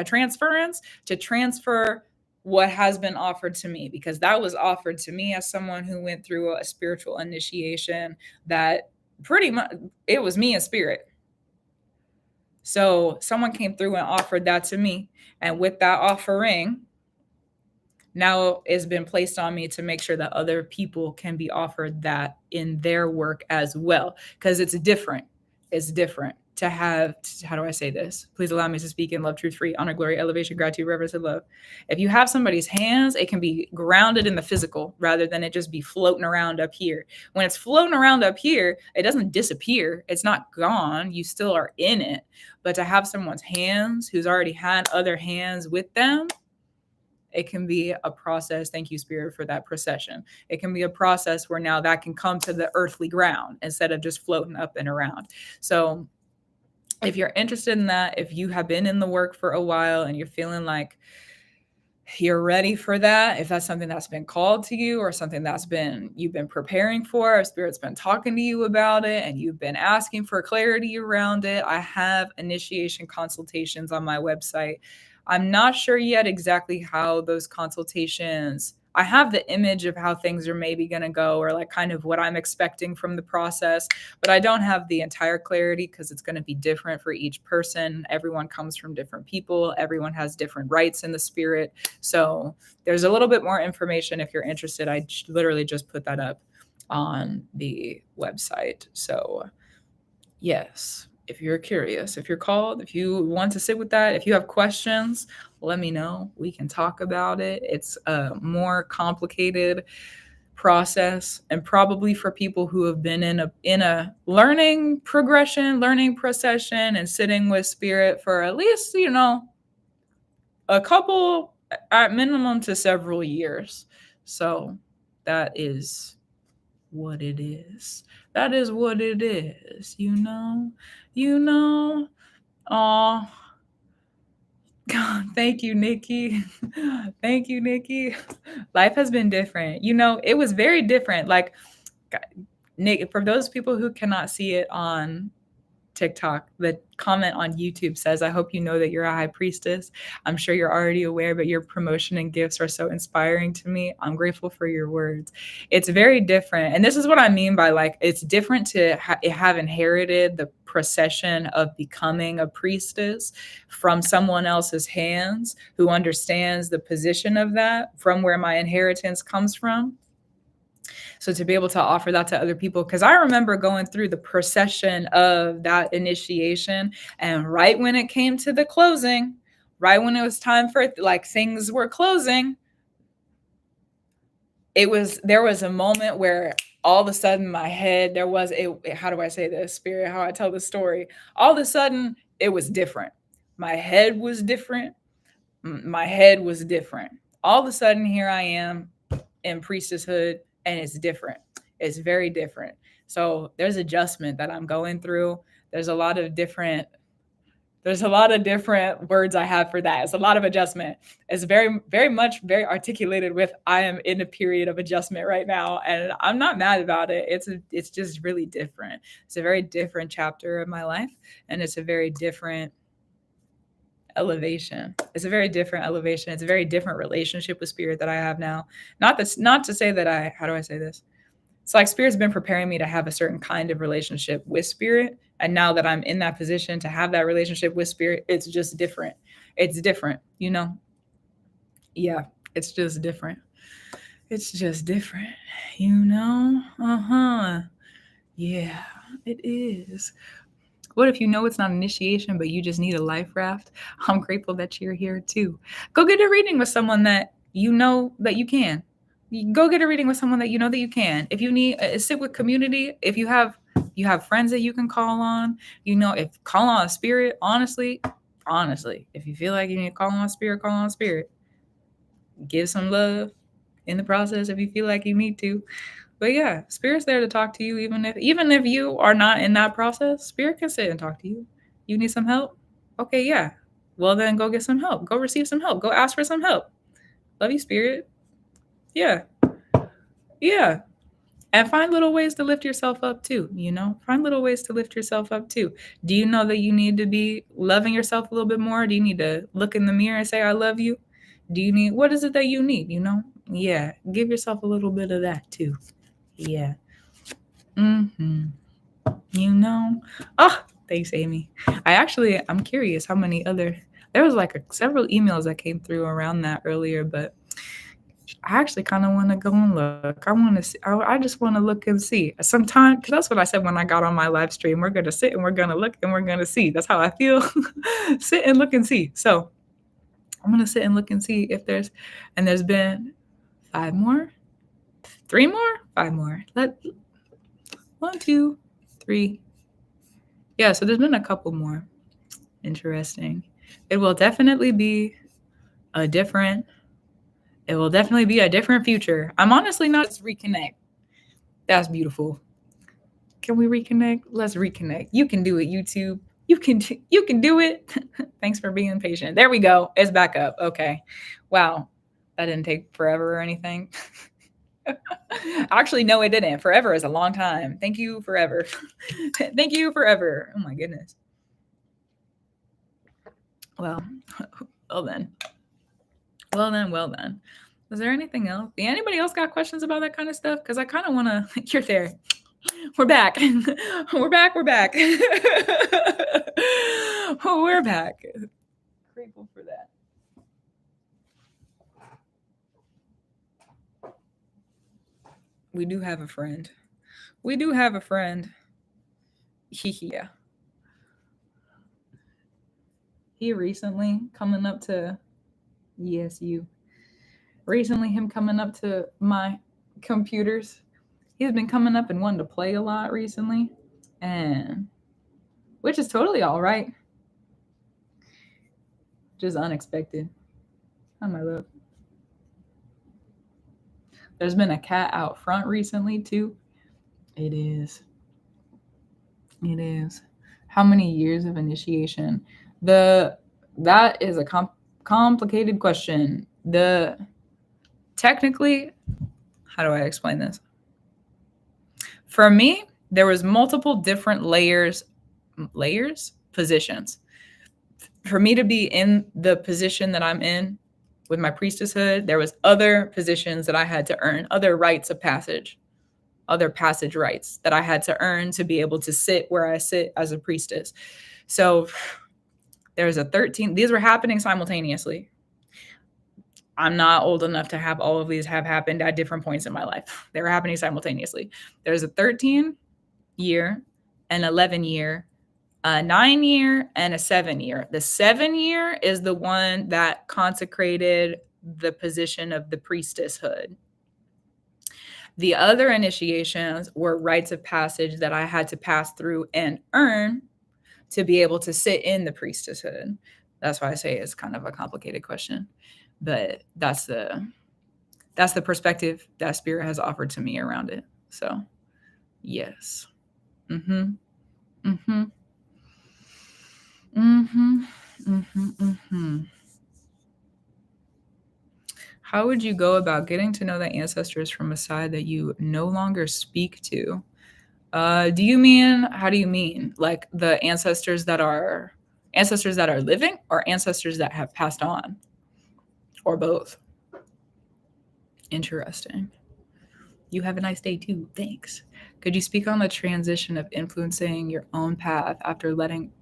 transference to transfer what has been offered to me, because that was offered to me as someone who went through a spiritual initiation that pretty much it was me and Spirit. So someone came through and offered that to me, and with that offering, now it's been placed on me to make sure that other people can be offered that in their work as well. Because it's different. It's different to have, how do I say this? Please allow me to speak in love, truth, free, honor, glory, elevation, gratitude, reverence, and love. If you have somebody's hands, it can be grounded in the physical rather than it just be floating around up here. When it's floating around up here, it doesn't disappear. It's not gone. You still are in it. But to have someone's hands who's already had other hands with them, it can be a process. Thank you, Spirit, for that procession. It can be a process where now that can come to the earthly ground instead of just floating up and around. So if you're interested in that, if you have been in the work for a while and you're feeling like you're ready for that, if that's something that's been called to you or something you've been preparing for, or Spirit's been talking to you about it and you've been asking for clarity around it, I have initiation consultations on my website. I'm not sure yet exactly how those consultations, I have the image of how things are maybe going to go, or like kind of what I'm expecting from the process, but I don't have the entire clarity because it's going to be different for each person. Everyone comes from different people. Everyone has different rights in the spirit. So there's a little bit more information if you're interested. I literally just put that up on the website. So yes. If you're curious, if you're called, if you want to sit with that, if you have questions, let me know. We can talk about it. It's a more complicated process, and probably for people who have been in a learning progression, learning procession, and sitting with Spirit for at least, a couple, at minimum, to several years. So that is what it is. That is what it is, Oh, God, thank you, Nikki. Thank you, Nikki. Life has been different. It was very different. Like, Nick, for those people who cannot see it on TikTok. The comment on YouTube says, I hope you know that you're a high priestess. I'm sure you're already aware, but your promotion and gifts are so inspiring to me. I'm grateful for your words. It's very different. And this is what I mean by like, it's different to have inherited the procession of becoming a priestess from someone else's hands who understands the position of that from where my inheritance comes from. So to be able to offer that to other people, because I remember going through the procession of that initiation, and right when it came to the closing, right when it was time for like things were closing, there was a moment where all of a sudden my head, there was a, how do I say this, spirit, how I tell the story, all of a sudden it was different. My head was different. My head was different. All of a sudden here I am in priestesshood, and it's different. It's very different. So there's adjustment that I'm going through. There's a lot of different words I have for that. It's a lot of adjustment. It's very, very much very articulated with, I am in a period of adjustment right now, and I'm not mad about it. It's just really different. It's a very different chapter of my life, and it's a very different elevation. It's a very different elevation. It's a very different relationship with spirit that I have now. Not to say that how do I say this? It's like spirit's been preparing me to have a certain kind of relationship with spirit. And now that I'm in that position to have that relationship with spirit, it's just different. It's different, you know? Yeah, it's just different. It's just different, you know? Yeah, it is. What if you know it's not initiation, but you just need a life raft? I'm grateful that you're here too. Go get a reading with someone that you know that you can. Go get a reading with someone that you know that you can. If you need sit with community, if you have friends that you can call on, you know, if call on a spirit, honestly, if you feel like you need to call on spirit, call on spirit. Give some love in the process if you feel like you need to. But yeah, spirit's there to talk to you, even if you are not in that process. Spirit can sit and talk to you. You need some help? Okay, yeah. Well, then go get some help. Go receive some help. Go ask for some help. Love you, spirit. Yeah. Yeah. And find little ways to lift yourself up too, you know? Find little ways to lift yourself up too. Do you know that you need to be loving yourself a little bit more? Do you need to look in the mirror and say, I love you? What is it that you need, you know? Yeah. Give yourself a little bit of that too. Yeah. You know? Oh, thanks, Amy. I'm curious how many there was like several emails that came through around that earlier, but I actually kind of want to go and look. I want to see. I just want to look and see. Sometimes, because that's what I said when I got on my live stream. We're going to sit and we're going to look and we're going to see. That's how I feel. Sit and look and see. So I'm going to sit and look and see if there's been 5 more, 3 more, 5 more. 1, 2, 3. Yeah, so there's been a couple more. Interesting. It will definitely be a different future. I'm honestly not. Let's reconnect. That's beautiful. Can we reconnect? Let's reconnect. You can do it, YouTube. You can do it. Thanks for being patient. There we go. It's back up. Okay. Wow. That didn't take forever or anything. Actually, no, it didn't. Forever is a long time. Thank you, forever. Thank you, forever. Oh my goodness. Well then. Was there anything else? Anybody else got questions about that kind of stuff? Because I kind of want to. You're there. We're back. We're back. We're back. We're back. Grateful for that. We do have a friend. Yeah. He recently coming up to, yes, you. Recently, him coming up to my computers. He's been coming up and wanting to play a lot recently, and which is totally all right. Just unexpected. Hi, my love. There's been a cat out front recently too. It is. How many years of initiation? That is a complicated question. Technically, how do I explain this? For me, there was multiple different layers layers, positions. For me to be in the position that I'm in with my priestesshood, there was other positions that I had to earn, other rites of passage, other passage rights that I had to earn to be able to sit where I sit as a priestess. So there's a 13, these were happening simultaneously. I'm not old enough to have all of these have happened at different points in my life. They were happening simultaneously. There's a 13-year, an 11-year, a 9-year, and a 7-year. The 7-year is the one that consecrated the position of the priestesshood. The other initiations were rites of passage that I had to pass through and earn to be able to sit in the priestesshood. That's why I say it's kind of a complicated question, but that's the perspective that Spirit has offered to me around it. So, yes. Mm-hmm. Mm-hmm. Mm-hmm. Mm-hmm. Mm-hmm. How would you go about getting to know the ancestors from a side that you no longer speak to? How do you mean? Like the ancestors that are living or ancestors that have passed on? Or both? Interesting. You have a nice day too. Thanks. Could you speak on the transition of influencing your own path after letting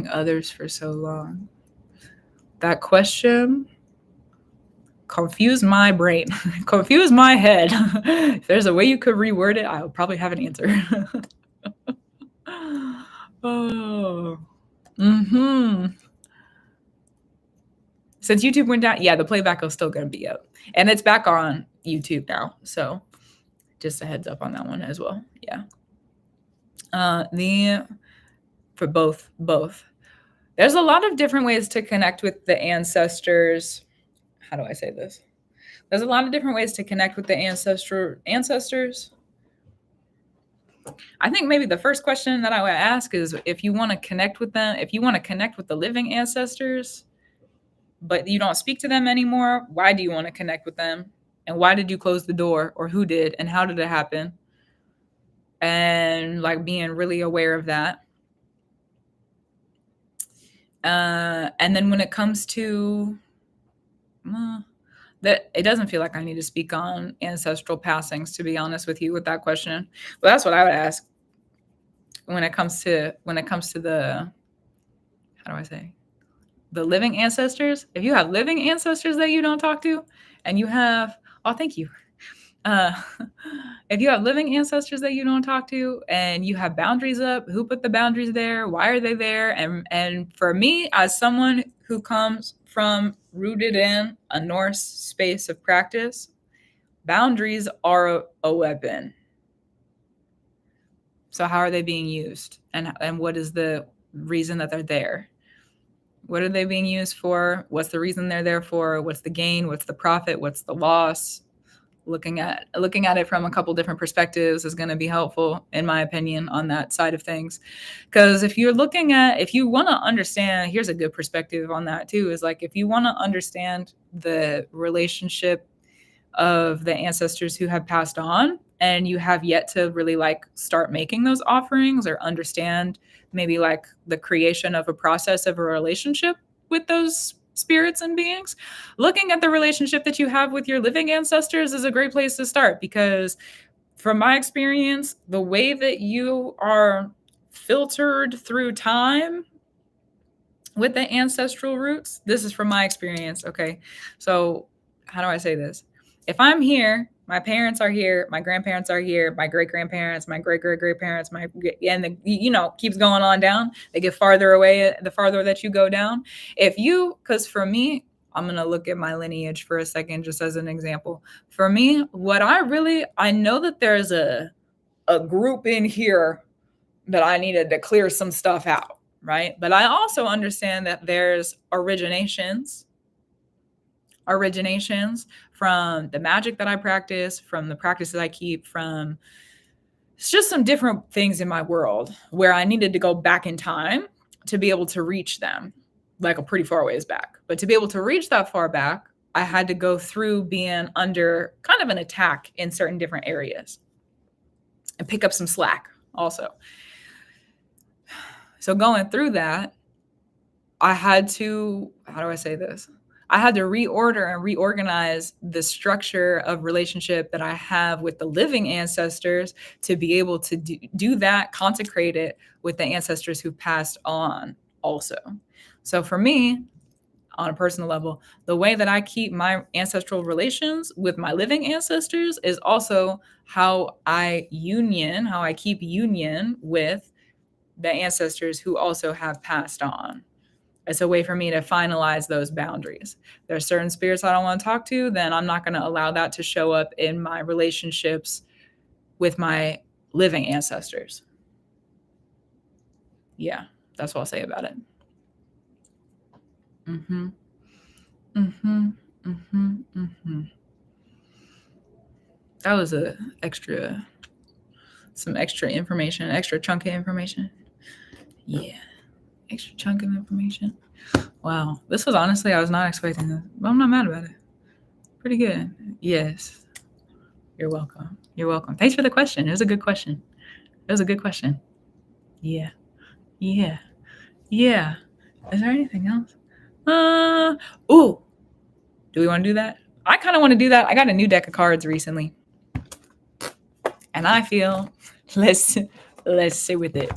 others for so long? That question confused my brain, confused my head. If there's a way you could reword it, I'll probably have an answer. Oh. Mm-hmm. Since YouTube went down, yeah, the playback is still going to be up. And it's back on YouTube now. So just a heads up on that one as well. Yeah. For both. There's a lot of different ways to connect with the ancestors. How do I say this? There's a lot of different ways to connect with the ancestors. I think maybe the first question that I would ask is if you want to connect with them, if you want to connect with the living ancestors, but you don't speak to them anymore, why do you want to connect with them? And why did you close the door, or who did, and how did it happen? And like being really aware of that. And then when it comes to that, it doesn't feel like I need to speak on ancestral passings, to be honest with you, with that question. But that's what I would ask when it comes to the, how do I say, the living ancestors. If you have living ancestors that you don't talk to, and you have, oh, thank you. If you have living ancestors that you don't talk to, and you have boundaries up, who put the boundaries there? Why are they there? And for me, as someone who comes from rooted in a Norse space of practice, boundaries are a weapon. So how are they being used? And what is the reason that they're there? What are they being used for? What's the reason they're there for? What's the gain? What's the profit? What's the loss? Looking at it from a couple different perspectives is going to be helpful, in my opinion, on that side of things. Because if you want to understand, here's a good perspective on that too, is like, if you want to understand the relationship of the ancestors who have passed on, and you have yet to really like start making those offerings or understand maybe like the creation of a process of a relationship with those spirits and beings, looking at the relationship that you have with your living ancestors is a great place to start. Because from my experience, the way that you are filtered through time with the ancestral roots, this is from my experience. Okay. So how do I say this? If I'm here, my parents are here, my grandparents are here, my great-grandparents, my great-great-great-parents, keeps going on down. They get farther away the farther that you go down. Because for me, I'm going to look at my lineage for a second, just as an example. For me, I know that there's a group in here that I needed to clear some stuff out, right? But I also understand that there's originations from the magic that I practice, from the practices I keep, from it's just some different things in my world where I needed to go back in time to be able to reach them, like a pretty far ways back. But to be able to reach that far back, I had to go through being under kind of an attack in certain different areas and pick up some slack also. So going through that, I had to, how do I say this? I had to reorder and reorganize the structure of relationship that I have with the living ancestors to be able to do that, consecrate it with the ancestors who passed on also. So for me, on a personal level, the way that I keep my ancestral relations with my living ancestors is also how I keep union with the ancestors who also have passed on. It's a way for me to finalize those boundaries. There's certain spirits I don't want to talk to, then I'm not going to allow that to show up in my relationships with my living ancestors. Yeah, that's what I'll say about it. Mm-hmm. Mm-hmm. Mm-hmm. Mm-hmm. That was some extra information, extra chunk of information. Yeah, extra chunk of information. Wow, this was honestly, I was not expecting this, but I'm not mad about it. Pretty good. Yes. You're welcome. You're welcome. Thanks for the question. It was a good question. It was a good question. Yeah. Yeah. Yeah. Is there anything else? Ooh. Do we want to do that? I kind of want to do that. I got a new deck of cards recently. And I feel let's sit with it.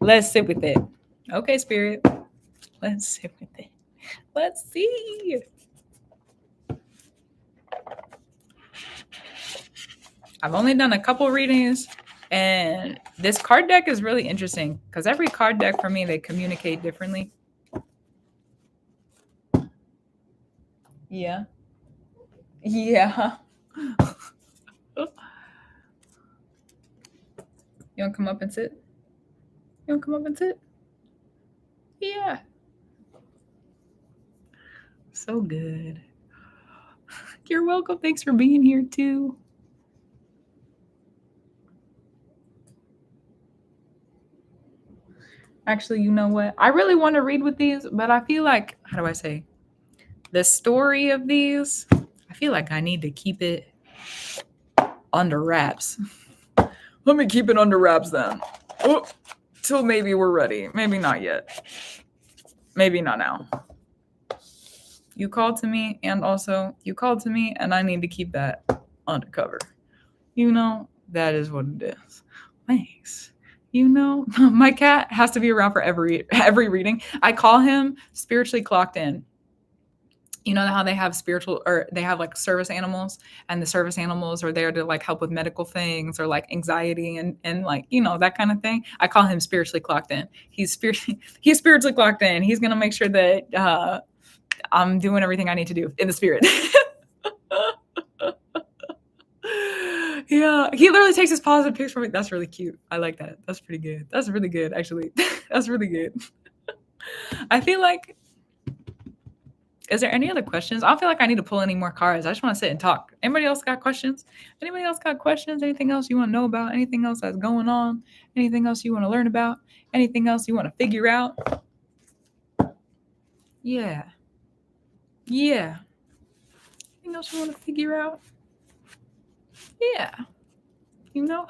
Let's sit with it. Okay, spirit. Let's sit with it. Let's see. I've only done a couple readings, and this card deck is really interesting because every card deck for me, they communicate differently. Yeah. Yeah. You want to come up and sit? You want to come up and sit? Yeah. So good. You're welcome. Thanks for being here too. Actually, you know what? I really want to read with these, but I feel like, how do I say? The story of these, I feel like I need to keep it under wraps. Let me keep it under wraps then. Oh, till maybe we're ready. Maybe not yet. Maybe not now. You called to me, and also you called to me, and I need to keep that undercover. You know, that is what it is. Thanks. You know, my cat has to be around for every reading. I call him spiritually clocked in. You know how they have spiritual, or they have like service animals, and the service animals are there to like help with medical things or like anxiety and like, you know, that kind of thing. I call him spiritually clocked in. He's spiritually clocked in. He's going to make sure that I'm doing everything I need to do in the spirit. Yeah, he literally takes his paws and picks from it. That's really cute. I like that. That's pretty good. That's really good, actually. That's really good. I feel like, is there any other questions? I don't feel like I need to pull any more cards. I just want to sit and talk. Anybody else got questions? Anybody else got questions? Anything else you want to know about? Anything else that's going on? Anything else you want to learn about? Anything else you want to figure out? Yeah. Yeah. Anything else you want to figure out? Yeah. You know?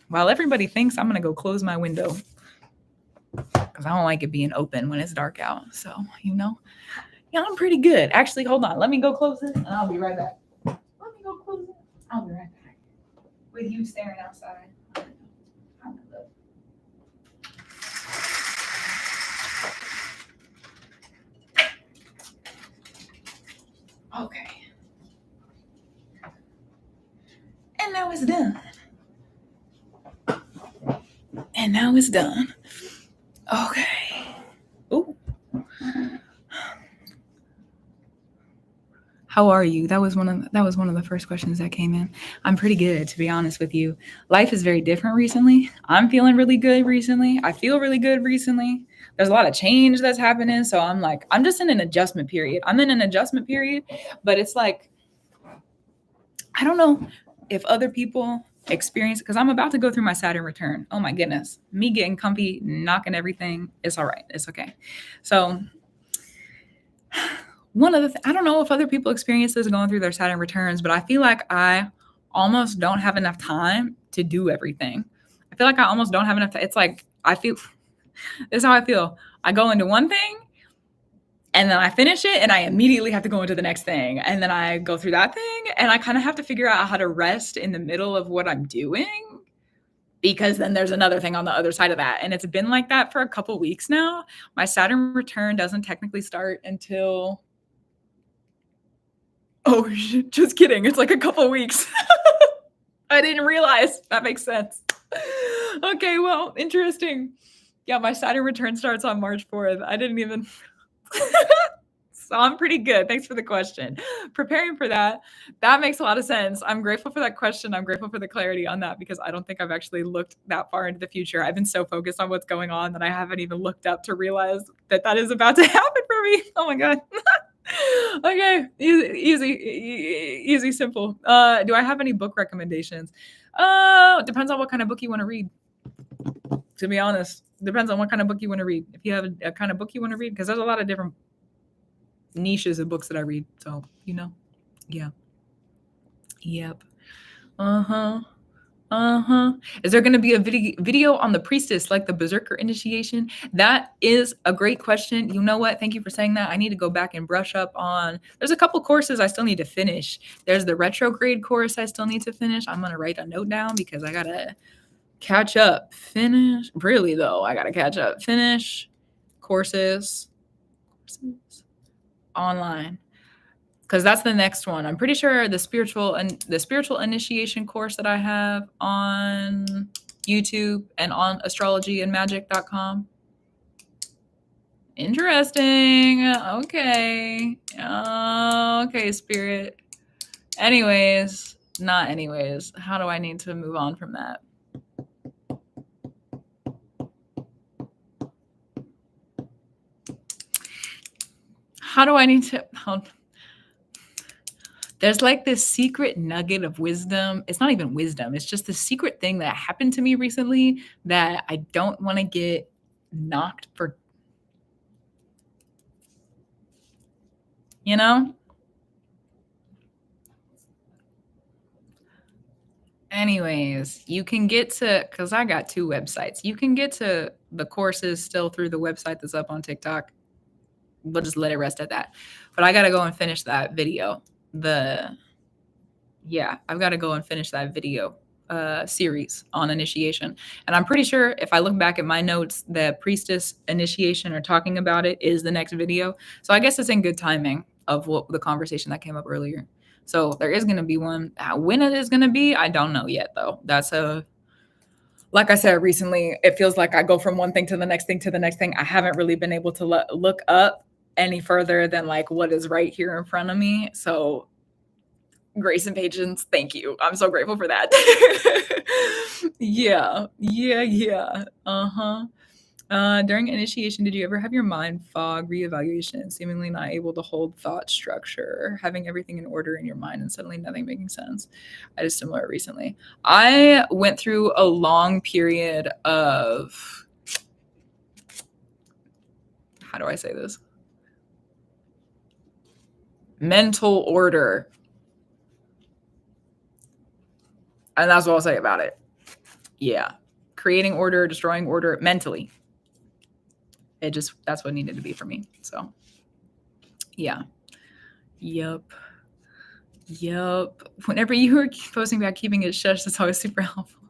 While everybody thinks, I'm going to go close my window because I don't like it being open when it's dark out. So, you know, yeah, I'm pretty good. Actually, hold on. Let me go close it and I'll be right back. Let me go close it. I'll be right back. With you staring outside. Okay. And now it's done. And now it's done. Okay. Ooh. How are you? That was one of the first questions that came in. I'm pretty good, to be honest with you. Life is very different recently. I'm feeling really good recently. I feel really good recently. There's a lot of change that's happening. So I'm just in an adjustment period. I'm in an adjustment period, but it's like, I don't know if other people experience, because I'm about to go through my Saturn return. Oh my goodness. Me getting comfy, knocking everything. It's all right. It's okay. So one of the I don't know if other people experience this going through their Saturn returns, but I feel like I almost don't have enough time to do everything. I feel like I almost don't have enough time. It's like, I feel, this is how I feel. I go into one thing and then I finish it and I immediately have to go into the next thing. And then I go through that thing and I kind of have to figure out how to rest in the middle of what I'm doing, because then there's another thing on the other side of that. And it's been like that for a couple weeks now. My Saturn return doesn't technically start until, oh, just kidding. It's like a couple weeks. I didn't realize. That makes sense. Okay, well, interesting. Yeah, my Saturn return starts on March 4th. I didn't even... So I'm pretty good. Thanks for the question. Preparing for that. That makes a lot of sense. I'm grateful for that question. I'm grateful for the clarity on that, because I don't think I've actually looked that far into the future. I've been so focused on what's going on that I haven't even looked up to realize that that is about to happen for me. Oh my God. Okay. Easy, simple. Do I have any book recommendations? It depends on what kind of book you want to read. To be honest, depends on what kind of book you want to read. If you have a kind of book you want to read, because there's a lot of different niches of books that I read. So, yeah. Yep. Is there going to be a video on the priestess, like the berserker initiation? That is a great question. You know what? Thank you for saying that. I need to go back and brush up on, there's a couple courses I still need to finish. There's the retrograde course I still need to finish. I'm going to write a note down because I got to catch up, finish. Really though, I got to catch up, finish courses online, because that's the next one. I'm pretty sure the spiritual initiation course that I have on YouTube and on astrology and magick.com. Interesting. Okay, spirit. Anyways, how do I need to move on from that? How do I need to... There's like this secret nugget of wisdom. It's not even wisdom. It's just the secret thing that happened to me recently that I don't want to get knocked for, Anyways, you can get to, because I got 2 websites. You can get to the courses still through the website that's up on TikTok. We'll just let it rest at that. But I got to go and finish that video. I've got to go and finish that video series on initiation. And I'm pretty sure if I look back at my notes, the priestess initiation or talking about it is the next video. So I guess it's in good timing of what the conversation that came up earlier. So there is going to be one. When it is going to be, I don't know yet, though. Like I said recently, it feels like I go from one thing to the next thing to the next thing. I haven't really been able to look up any further than like what is right here in front of me. So grace and patience. Thank you. I'm so grateful for that. Yeah. During initiation, did you ever have your mind fog, reevaluation, seemingly not able to hold thought structure, having everything in order in your mind and suddenly nothing making sense? I had a similar recently. I went through a long period of, how do I say this? Mental order. And that's what I'll say about it. Yeah. Creating order, destroying order mentally. That's what needed to be for me. So, yeah. Yup. Whenever you were posting about keeping it shush, that's always super helpful.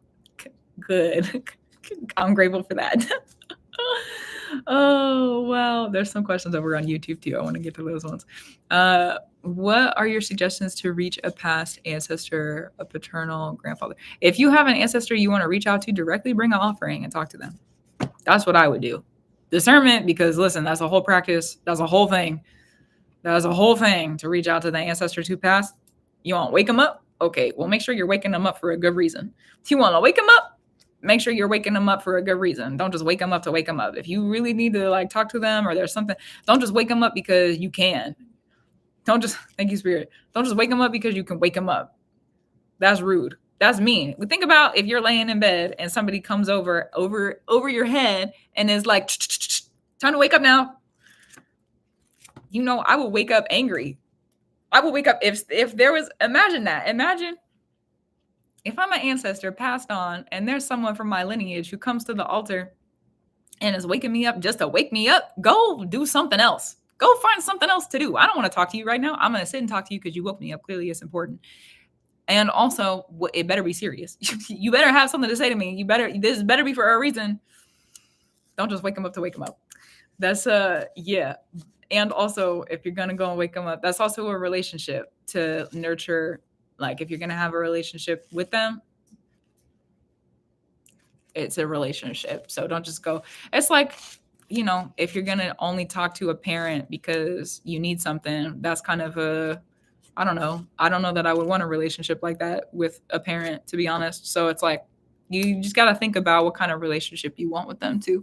Good. I'm grateful for that. Oh, wow. There's some questions over on YouTube too. I want to get to those ones. What are your suggestions to reach a past ancestor, a paternal grandfather? If you have an ancestor you want to reach out to directly, bring an offering and talk to them. That's what I would do. Discernment, because listen, that's a whole practice. That's a whole thing. That's a whole thing to reach out to the ancestors who passed. You want to wake them up? Okay, well, make sure you're waking them up for a good reason. If you want to wake them up, make sure you're waking them up for a good reason. Don't just wake them up to wake them up. If you really need to like talk to them or there's something, don't just wake them up because you can. Thank you, Spirit. Don't just wake them up because you can wake them up. That's rude. That's mean. Think about if you're laying in bed and somebody comes over your head and is like, time to wake up now. I would wake up angry. I would wake up if there was, imagine that. Imagine if I'm an ancestor passed on and there's someone from my lineage who comes to the altar and is waking me up just to wake me up, go do something else. Go find something else to do. I don't want to talk to you right now. I'm going to sit and talk to you because you woke me up. Clearly, it's important. And also, it better be serious. You better have something to say to me. This better be for a reason. Don't just wake them up to wake them up. That's yeah. And also, if you're gonna go and wake them up, that's also a relationship to nurture. Like, if you're gonna have a relationship with them, it's a relationship. So don't just go. It's like, if you're gonna only talk to a parent because you need something, that's kind of I don't know. I don't know that I would want a relationship like that with a parent, to be honest. So it's like, you just got to think about what kind of relationship you want with them too,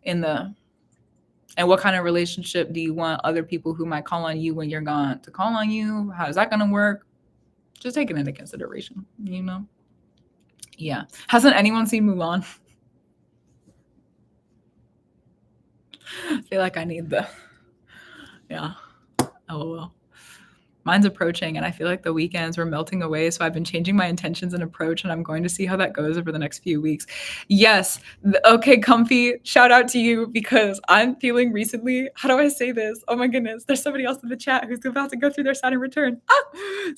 and what kind of relationship do you want other people who might call on you when you're gone to call on you? How is that going to work? Just take it into consideration, Yeah. Hasn't anyone seen Mulan? I feel like I need yeah. LOL. Mine's approaching, and I feel like the weekends were melting away. So I've been changing my intentions and approach, and I'm going to see how that goes over the next few weeks. Yes. Okay, Comfy, shout out to you, because I'm feeling recently, how do I say this? Oh my goodness, there's somebody else in the chat who's about to go through their Saturn return.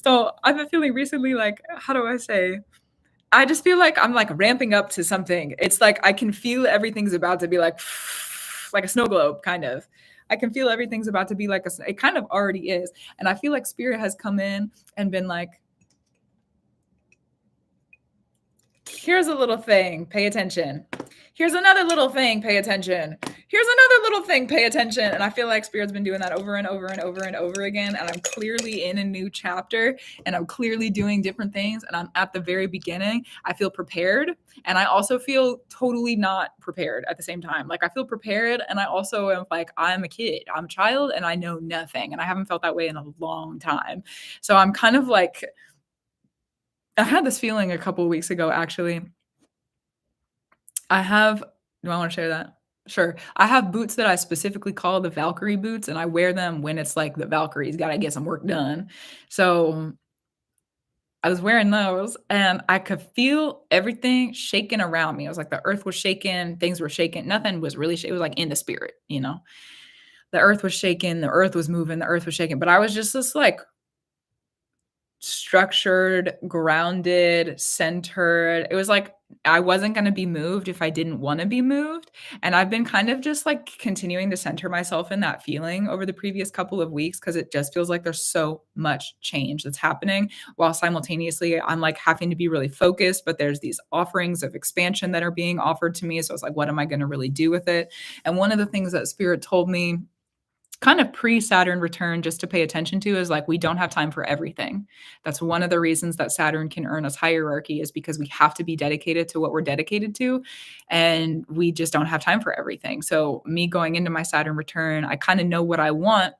So I've been feeling recently, like, how do I say? I just feel like I'm like ramping up to something. It's like I can feel everything's about to be like a snow globe, kind of. I can feel everything's about to be like it kind of already is. And I feel like Spirit has come in and been like, here's a little thing, pay attention. Here's another little thing, pay attention. Here's another little thing, pay attention. And I feel like Spirit's been doing that over and over and over and over again. And I'm clearly in a new chapter, and I'm clearly doing different things. And I'm at the very beginning. I feel prepared. And I also feel totally not prepared at the same time. Like, I feel prepared, and I also am like, I'm a kid, I'm a child, and I know nothing. And I haven't felt that way in a long time. So I'm kind of like, I had this feeling a couple of weeks ago, actually. Do I want to share that? Sure. I have boots that I specifically call the Valkyrie boots, and I wear them when it's like the Valkyrie's got to get some work done. So I was wearing those, and I could feel everything shaking around me. I was like, the earth was shaking, things were shaking. Nothing was really shaking. It was like in the spirit, The earth was shaking, the earth was moving, the earth was shaking. But I was just this like structured, grounded, centered. It was like I wasn't going to be moved if I didn't want to be moved. And I've been kind of just like continuing to center myself in that feeling over the previous couple of weeks, because it just feels like there's so much change that's happening, while simultaneously I'm like having to be really focused. But there's these offerings of expansion that are being offered to me. So it's like, what am I going to really do with it? And one of the things that Spirit told me kind of pre-Saturn return just to pay attention to is like, we don't have time for everything. That's one of the reasons that Saturn can earn us hierarchy, is because we have to be dedicated to what we're dedicated to, and we just don't have time for everything. So me going into my Saturn return, I kind of know what I want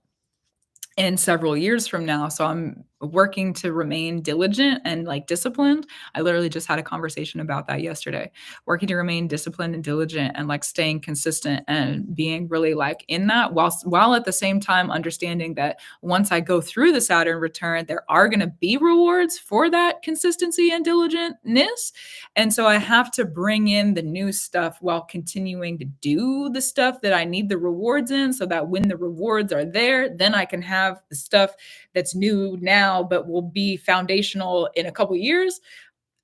in several years from now. So I'm working to remain diligent and like disciplined. I literally just had a conversation about that yesterday. Working to remain disciplined and diligent, and like staying consistent and being really like in that, while at the same time understanding that once I go through the Saturn return, there are going to be rewards for that consistency and diligentness. And so I have to bring in the new stuff while continuing to do the stuff that I need the rewards in, so that when the rewards are there, then I can have the stuff that's new now but will be foundational in a couple years.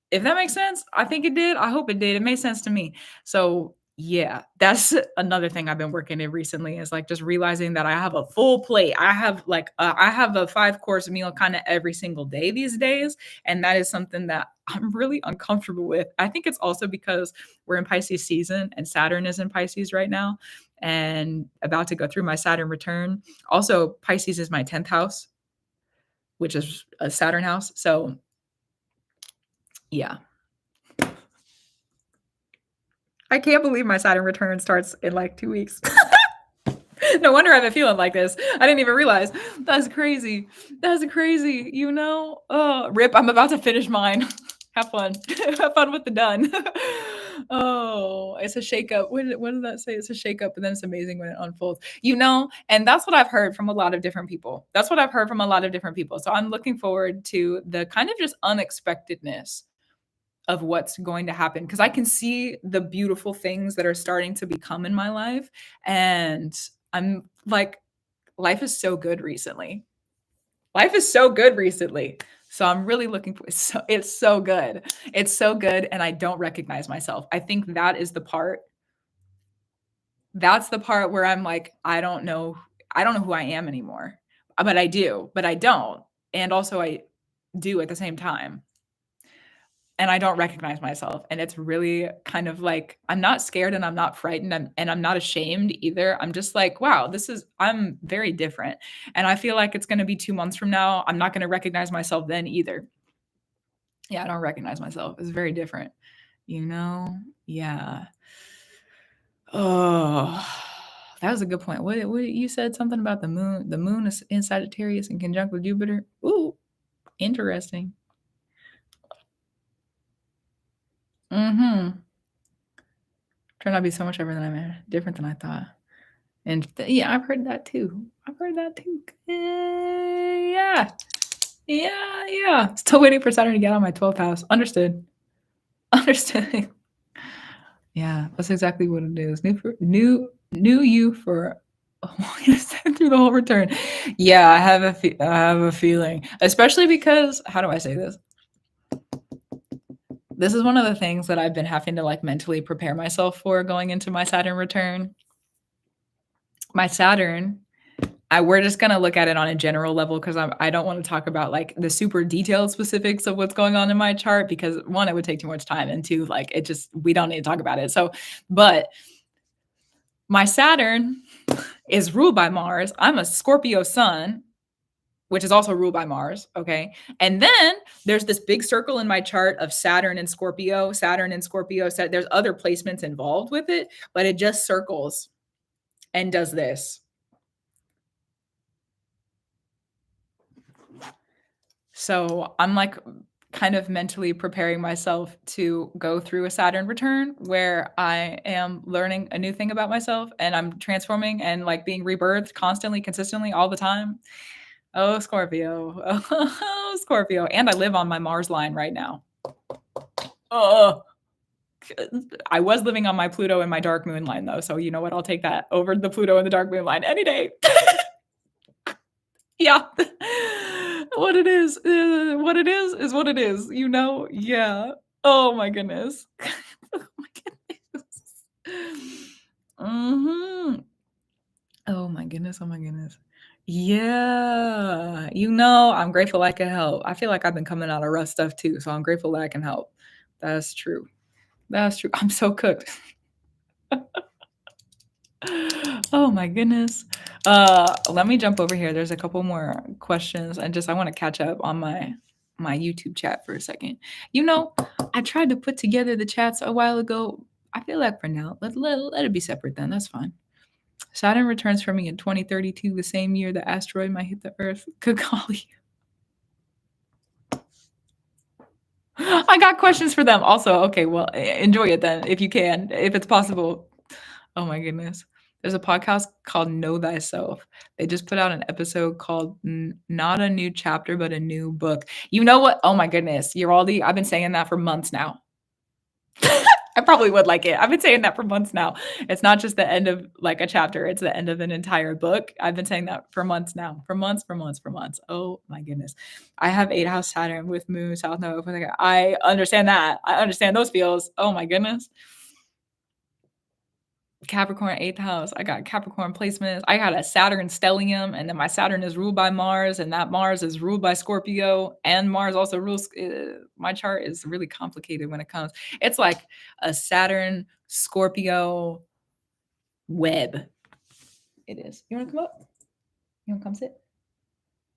If that makes sense. I think it did. I hope it did. It made sense to me. So yeah, that's another thing I've been working in recently, is like just realizing that I have a full plate. I have a 5-course meal kind of every single day these days. And that is something that I'm really uncomfortable with. I think it's also because we're in Pisces season, and Saturn is in Pisces right now, and about to go through my Saturn return. Also, Pisces is my 10th house, which is a Saturn house. So yeah. I can't believe my Saturn return starts in like 2 weeks. No wonder I've been feeling like this. I didn't even realize. That's crazy. That's crazy. Rip, I'm about to finish mine. Have fun. Have fun with the done. Oh, it's a shakeup. What did that say? It's a shakeup, and then it's amazing when it unfolds. And that's what I've heard from a lot of different people. So I'm looking forward to the kind of just unexpectedness of what's going to happen, because I can see the beautiful things that are starting to become in my life. And I'm like, life is so good recently. Life is so good recently. So I'm really looking for it's so good. It's so good, and I don't recognize myself. I think that is the part. That's the part where I'm like, I don't know who I am anymore. But I do, but I don't. And also I do at the same time. And I don't recognize myself. And it's really kind of like, I'm not scared and I'm not frightened, and I'm not ashamed either. I'm just like, wow, I'm very different. And I feel like it's going to be 2 months from now. I'm not going to recognize myself then either. Yeah, I don't recognize myself. It's very different, you know? Yeah. Oh, that was a good point. What you said something about the moon. The moon is in Sagittarius in conjunct with Jupiter. Ooh, interesting. Mm-hmm. Turned out to be so much different than I thought. And yeah, I've heard that too. I've heard that too. Yeah. Yeah, yeah. Still waiting for Saturn to get on my 12th house. Understood. Understood. Yeah, that's exactly what it is. New you for through the whole return. Yeah, I have a feeling, especially because how do I say this? This is one of the things that I've been having to like mentally prepare myself for going into my Saturn return. My Saturn, we're just gonna look at it on a general level because I don't want to talk about like the super detailed specifics of what's going on in my chart, because one, it would take too much time, and two, like we don't need to talk about it. So, but my Saturn is ruled by Mars. I'm a Scorpio sun, which is also ruled by Mars. Okay. And then there's this big circle in my chart of Saturn and Scorpio, Saturn and Scorpio. There's other placements involved with it, but it just circles and does this. So I'm like kind of mentally preparing myself to go through a Saturn return where I am learning a new thing about myself, and I'm transforming and like being rebirthed constantly, consistently, all the time. Oh, Scorpio. Oh, Scorpio. And I live on my Mars line right now. Oh, I was living on my Pluto and my dark moon line though. So you know what? I'll take that over the Pluto and the dark moon line any day. Yeah. What it is what it is what it is, you know? Yeah. Oh my goodness. Oh my goodness. Mhm. Oh my goodness. Oh my goodness. Yeah. You know, I'm grateful I can help. I feel like I've been coming out of rough stuff too, so I'm grateful that I can help. That's true. That's true. I'm so cooked. Oh my goodness. Let me jump over here. There's a couple more questions, and I want to catch up on my YouTube chat for a second. You know, I tried to put together the chats a while ago. I feel like for now, let it be separate then. That's fine. Saturn returns for me in 2032, the same year the asteroid might hit the Earth. Good golly. I got questions for them also. Okay, well, enjoy it then if you can, if it's possible. Oh my goodness. There's a podcast called Know Thyself. They just put out an episode called Not a New Chapter, but a New Book. You know what? Oh my goodness. I've been saying that for months now. I probably would like it. I've been saying that for months now. It's not just the end of like a chapter, it's the end of an entire book. I've been saying that for months now. For months, for months, for months. Oh my goodness. I have 8-house Saturn with Moon, South Node. I understand that. I understand those feels. Oh my goodness. Capricorn 8th house. I got Capricorn placements. I got a Saturn stellium, and then my Saturn is ruled by Mars, and that Mars is ruled by Scorpio, and Mars also rules. My chart is really complicated when it comes. It's like a Saturn Scorpio web. It is. You want to come up? You want to come sit?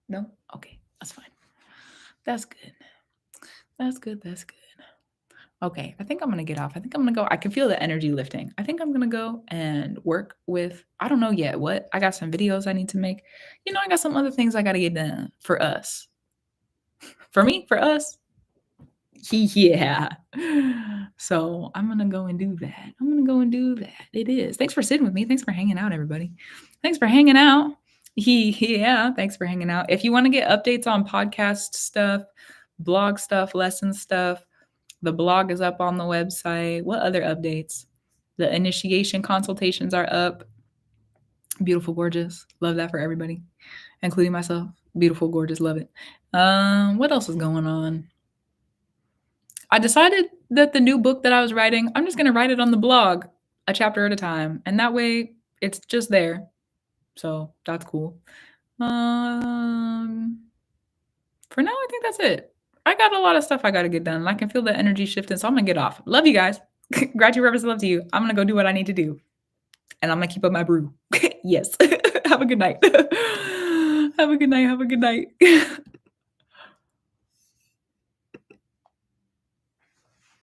No? Okay, that's fine. That's good. That's good. That's good. Okay, I think I'm gonna get off. I think I'm gonna go. I can feel the energy lifting. I think I'm gonna go and work with, I don't know yet what. I got some videos I need to make. You know, I got some other things I gotta get done for us. For me, for us. Yeah. So I'm gonna go and do that. I'm gonna go and do that. It is. Thanks for sitting with me. Thanks for hanging out, everybody. Thanks for hanging out. Yeah, thanks for hanging out. If you want to get updates on podcast stuff, blog stuff, lesson stuff, The blog is up on the website. What other updates? The initiation consultations are up. Beautiful, gorgeous. Love that for everybody, including myself. Beautiful, gorgeous. Love it. What else is going on? I decided that the new book that I was writing, I'm just going to write it on the blog a chapter at a time. And that way it's just there. So that's cool. For now, I think that's it. I got a lot of stuff I got to get done. And I can feel the energy shifting. So I'm going to get off. Love you guys. Gratitude, reverence, love to you. I'm going to go do what I need to do. And I'm going to keep up my brew. Yes. Have a good night. Have a good night. Have a good night.